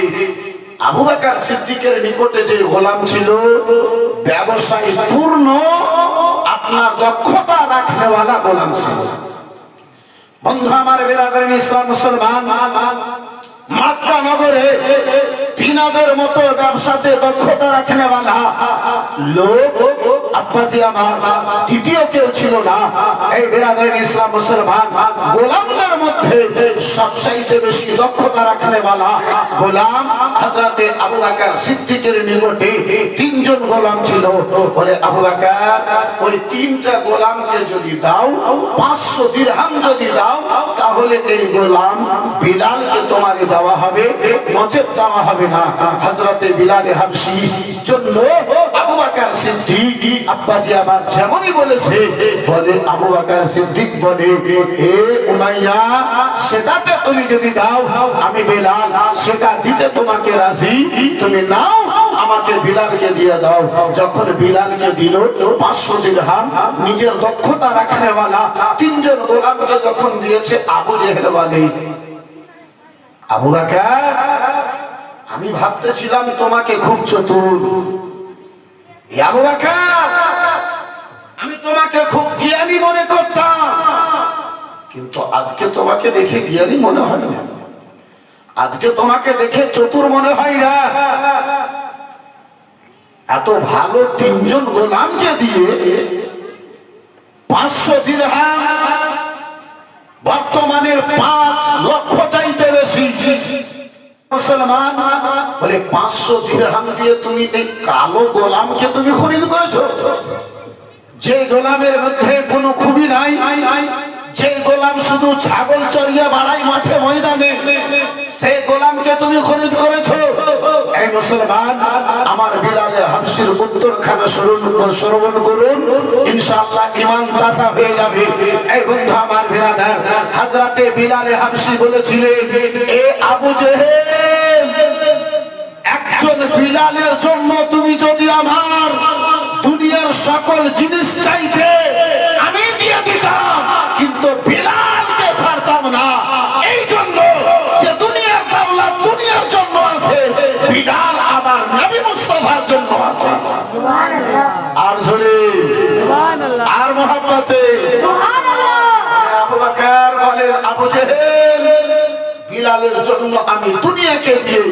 আবু বকর সিদ্দিকের নিকটে যে গোলাম ছিল ব্যবসায়ী পূর্ণ, আপনার দক্ষতা রাখনেওয়ালা গোলাম ছিল। বন্ধু আমার, বিরাদরান ইসলাম মুসলমান, মক্কা নগরে তিনাদের মতো ব্যবসাতে দক্ষতা রাখনেওয়ালা লোক আব্বাজি আমার দ্বিতীয় কেউ ছিল না। এই বিরাদরান ইসলাম মুসলমান, গোলামদের মধ্যে সবচাইতে বেশি দক্ষতা রাখনেওয়ালা গোলাম হযরতে আবু বকর সিদ্দিকের নিকটে তিনজন গোলাম ছিল। বলে আবু বকর ওই তিনটা গোলামকে যদি দাও, 500 দিরহাম যদি দাও, তাহলে এই গোলাম বিলালকে তোমার দেওয়া হবে, নচেত দেওয়া হবে না। হযরতে বিলাল হাবশী জন্য আবু বকর সিদ্দিক আব্বাজি আমার যেমনই বলেছে, বলে আবু বকর সিদ্দিক বলে, এ উমাইয়া সেটাতে তুমি যদি দাও আমি বিলাল সেটা দিতে তোমাকে রাজি, তুমি নাও আমাকে বিলালকে দিয়ে দাও। যখন বিলালকে দিল 500 দিরহাম, নিজের দক্ষতা রাখনেওয়ালা তিনজন গোলামকে যখন দিয়েছে, আবু জেহেল বলে, আবু বকর আমি ভাবতেছিলাম তোমাকে খুব চতুর, আবু বকর আমি তোমাকে খুব জ্ঞানী মনে করতাম, কিন্তু আজকে তোমাকে দেখে জ্ঞানী মনে হয় না, আজকে তোমাকে দেখে চতুর মনে হয় না। এত ভালো তিনজন গোলামকে দিয়ে 500 দিরহাম, বর্তমানের 5 লক্ষ চাইতে বেশি। মুসলমান বলে 500 দিরহাম দিয়ে তুমি এই কালো গোলামকে তুমি খরিদ করেছো? যে গোলামের মধ্যে কোনো খুবই নাই, যে গোলাম শুধু ছাগল চড়িয়ে বাড়াই মাঠে ময়দানে, সেই গোলামকে তুমি খরিদ করেছো? এই মুসলমান, আমার বিলাল হাবশীর উত্তরখানা শ্রবণ করুন, ইনশাআল্লাহ ঈমান তাজা হয়ে যাবে। এই বন্ধু আমার বিরাদার, হযরতে বিলাল হাবশী বলেছিলেন, এ আবু জেহেল, একজন বিলালের জন্য তুমি যদি আমার দুনিয়ার সকল জিনিস চাইতে আমি দিয়ে দিতাম, কিন্তু বিলালকে ছাড়তাম না। এই জন্য যে দুনিয়ার দৌলত দুনিয়ার জন্য আছে, বিলাল আমার নবী মুস্তাফার জন্য আছে। আর জোরে আর মহব্বতে আবু বকর বলেন, আবু জেহেল বিলালের জন্য আমি দুনিয়াকে দিয়ে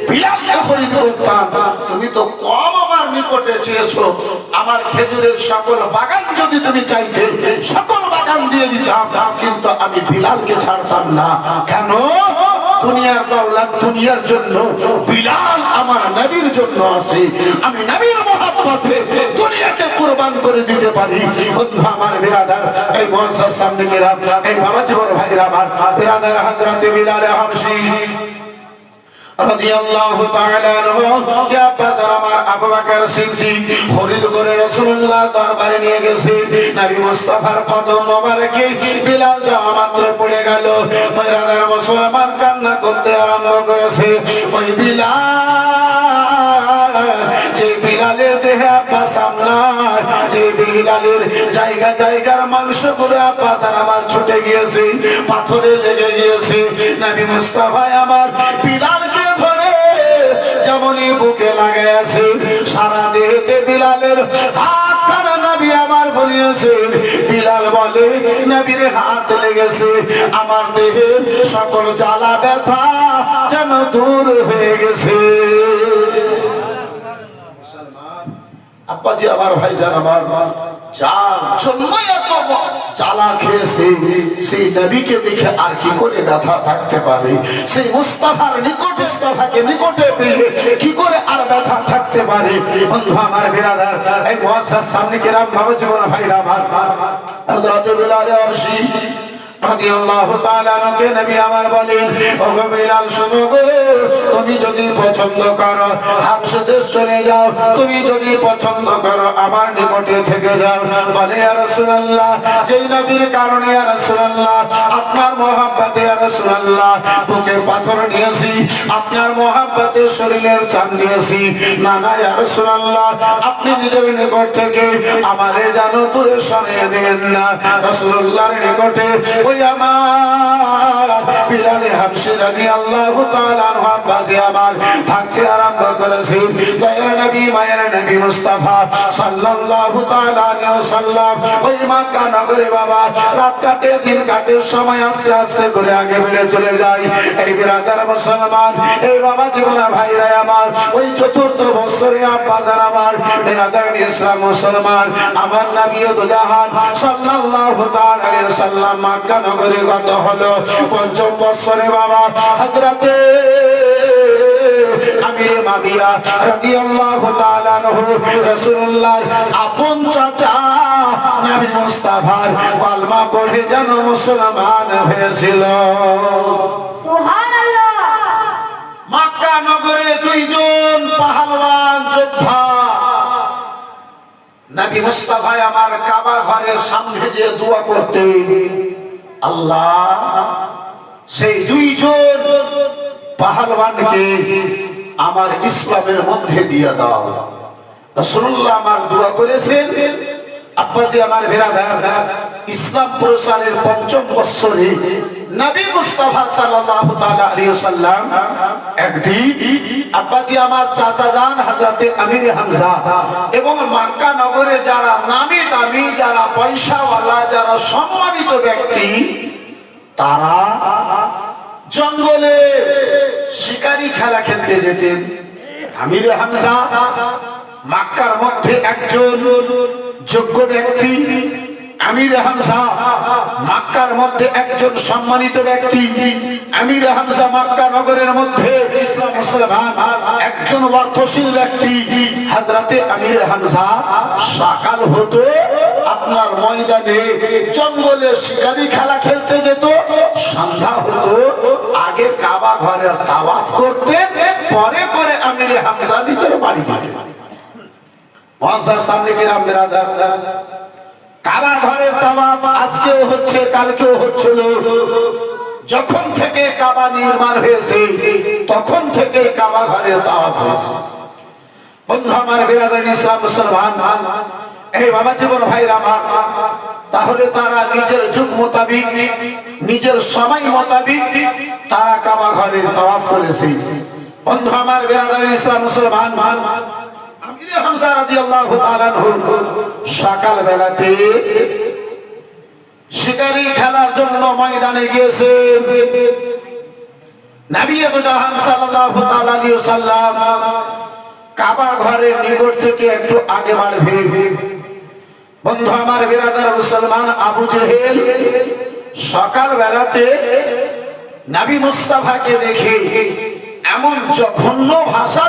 বিলালকে খরিদ করতাম, তুমি তো কম আমার নিকটে চেয়েছো। আমার খেজুরের সকল বাগান যদি তুমি চাইতে, সকল বাগান দিয়ে দিতাম, কিন্তু আমি বিলালকে ছাড়তাম না। কেন? দুনিয়ার দৌলত দুনিয়ার জন্য, বিলাল আমার নবীর জন্য আছে। আমি নবীর মহব্বতে দুনিয়াকে কুরবান করে দিতে পারি। বন্ধু আমার বিরাদার, এই মুআজ্জাজ সামনে কেরাম, এই বাবা জীবন ভাইরা আমার বিরাদার, হযরতে বিলাল হাবশী রাদিয়াল্লাহু তাআলা আনহু কে বাজার আমার আবু বকর সিদ্দিক খরিদ করে রাসূলুল্লাহ দরবারে নিয়ে গেছে। নবী মুস্তাফার কদম মোবারকে বিলাল যাওয়া মাত্র পড়ে গেল। বিরাদার মুসলমান কান্না করতে আরম্ভ করেছে। ওই বিলাল, যে বিলালের দেহে আব্বাস আমার, যে বিলালের জায়গা জায়গার মাংসগুলো আব্বাস আমার ছুটে গিয়েছে, পাথরে লেগে গিয়েছে। নবী মুস্তাফা আমার বিলালকে ধরে যেমনই বুকে লাগাই আছে, সারা দেহেতে বিলালের হাত কানা নবী আমার বলিয়েছেন, বিলাল বলে নবীর হাত লেগেছে, আমার দেহে সকল জ্বালা ব্যথা যেন দূর হয়ে গেছে। আব্বাজি আমার ভাইজান আমার, যার জন্যই এত জ্বালা খেয়েছে, সেই নবীকে দেখে আর কি করে ব্যথা থাকতে পারে? সেই মুস্তাফার নিকটস্থকে নিকটে পেয়ে কি করে আর ব্যথা থাকতে পারে? বন্ধু আমার বিরাদার, এই মুআজ্জাজ সামনে কেরাম বাবা জীবন ভাইরা আমার, হযরত বিলাল হাবশী রাদিয়াল্লাহু তাআলা আনহুকে নবী আমার বলেন, ওগো বিলাল শুনো গো, তুমি যদি পছন্দ করো হাবশা দেশ চলে যাও, তুমি যদি পছন্দ করো আমার নিকটে থেকে যাও। বলে ইয়া রাসূলুল্লাহ, যেই নবীর কারণে ইয়া রাসূলুল্লাহ আপনার মহব্বতে ইয়া রাসূলুল্লাহ বুকে পাথর নিয়েছি, আপনার মহব্বতে শরীরের চাম নিয়েছি, না না ইয়া রাসূলুল্লাহ আপনি নিজের নিকট থেকে আমারে যেন দূরে সরিয়ে দেন না। রাসূলুল্লাহর নিকটে ওই আমার বিলাল হাবশী রাদিয়াল্লাহু তাআলা আনহু আব্বাসী আমার থাকতে আরম্ভ করেছে। দয়ার নবী মায়ের নবী মুস্তাফা সাল্লাল্লাহু তাআলা আলাইহি ওয়াসাল্লাম ওই মক্কা নগরে বাবা রাত কাটে দিন কাটে, সময় আস্তে আস্তে করে আগে বেড়ে চলে যায়। এই বিরাদার মুসলমান, এই বাবা জীবনা ভাইরা আমার, ওই চতুর্থ বছরে আব্বাজান আমার বিরাদার ইসলাম মুসলমান, আমার নবী দু জাহান সাল্লাল্লাহু তাআলা আলাইহি ওয়াসাল্লাম মক্কা নগরে গত হলো। পঞ্চম বছরে বাবা হযরতে আমিরে মাবিয়া রাদিয়াল্লাহু তাআলা আনহু রাসূলুল্লাহর আপন চাচা নবী মুস্তাফার কলমা পড়ে যেন মুসলমান হয়েছিল। সুবহানাল্লাহ। মক্কা নগরে দুইজন পাহালওয়ান যোদ্ধা নবী মুস্তাফা আমার কাবা ঘরের সামনে যে দোয়া করতেন, আল্লাহ সেই দুইজন পাহালওয়ানকে আমার ইসলামের মধ্যে দিয়ে দাও। রাসূলুল্লাহ আমার দোয়া করেছেন। আব্বাজি আমার বিরাদার, ইসলাম প্রচারের পঞ্চম বছরে নবী মুস্তাফা সাল্লাল্লাহু তাআলা আলাইহি ওয়াসাল্লাম একদিন আব্বাজি আমার চাচা জান হযরতে আমিরে হামজা এবং মক্কা নগরের যারা নামি দামি, যারা পয়সাওয়ালা, যারা সম্মানিত ব্যক্তি, তারা জঙ্গলে শিকারি খেলা খেলতে যেতেন। আমিরে হামজা মক্কার মধ্যে একজন যোগ্য ব্যক্তি, আমিরে হামজা মক্কার মধ্যে একজন সম্মানিত ব্যক্তি, আমিরে হামজা মক্কা নগরের মধ্যে ইসলাম মুসলমান একজন অর্থশীল ব্যক্তি। হযরতে আমিরে হামজা সকাল হতো আপনার ময়দানে জঙ্গলে শিকারি খেলা খেলতে যেত, সন্ধ্যা হতো আগে কাবা ঘরের তাওয়াফ করতেন, পরে করে আমিরে হামজা নিজের বাড়ি যেতেন। মুআজ্জাজ সামনে কিরাম বিরাদার, কাবা ঘরের তাওয়াফ আজকেও হচ্ছে, কালকেও হচ্ছিল। যখন থেকে কাবা নির্মাণ হয়েছে তখন থেকে কাবা ঘরের তাওয়াফ হয়েছে। বন্ধু আমার বিরাদার ইসলাম মুসলমান, এই বাবা জীবন ভাইরা আমার, তাহলে তারা নিজের যুগ মোতাবিক, নিজের সময় মোতাবিক তারা কাবা ঘরের তাওয়াফ করেছে। বন্ধু আমার বিরাদার ইসলাম মুসলমান, আমিরে হামজা রাদিয়াল্লাহু তাআলা আনহু সকাল বেলাতে শিকারি খেলার জন্য ময়দানে গিয়েছেন। নবী জাহান সাল্লাল্লাহু তাআলা আলাইহি ওয়াসাল্লাম কাবা ঘরের নিকট থেকে একটু আগে বাড়বে। বন্ধু আমার বিরাদার মুসলমান, আবু জেহেল সকাল বেলাতে নবী মুস্তাফাকে দেখে এমন জঘন্য ভাষা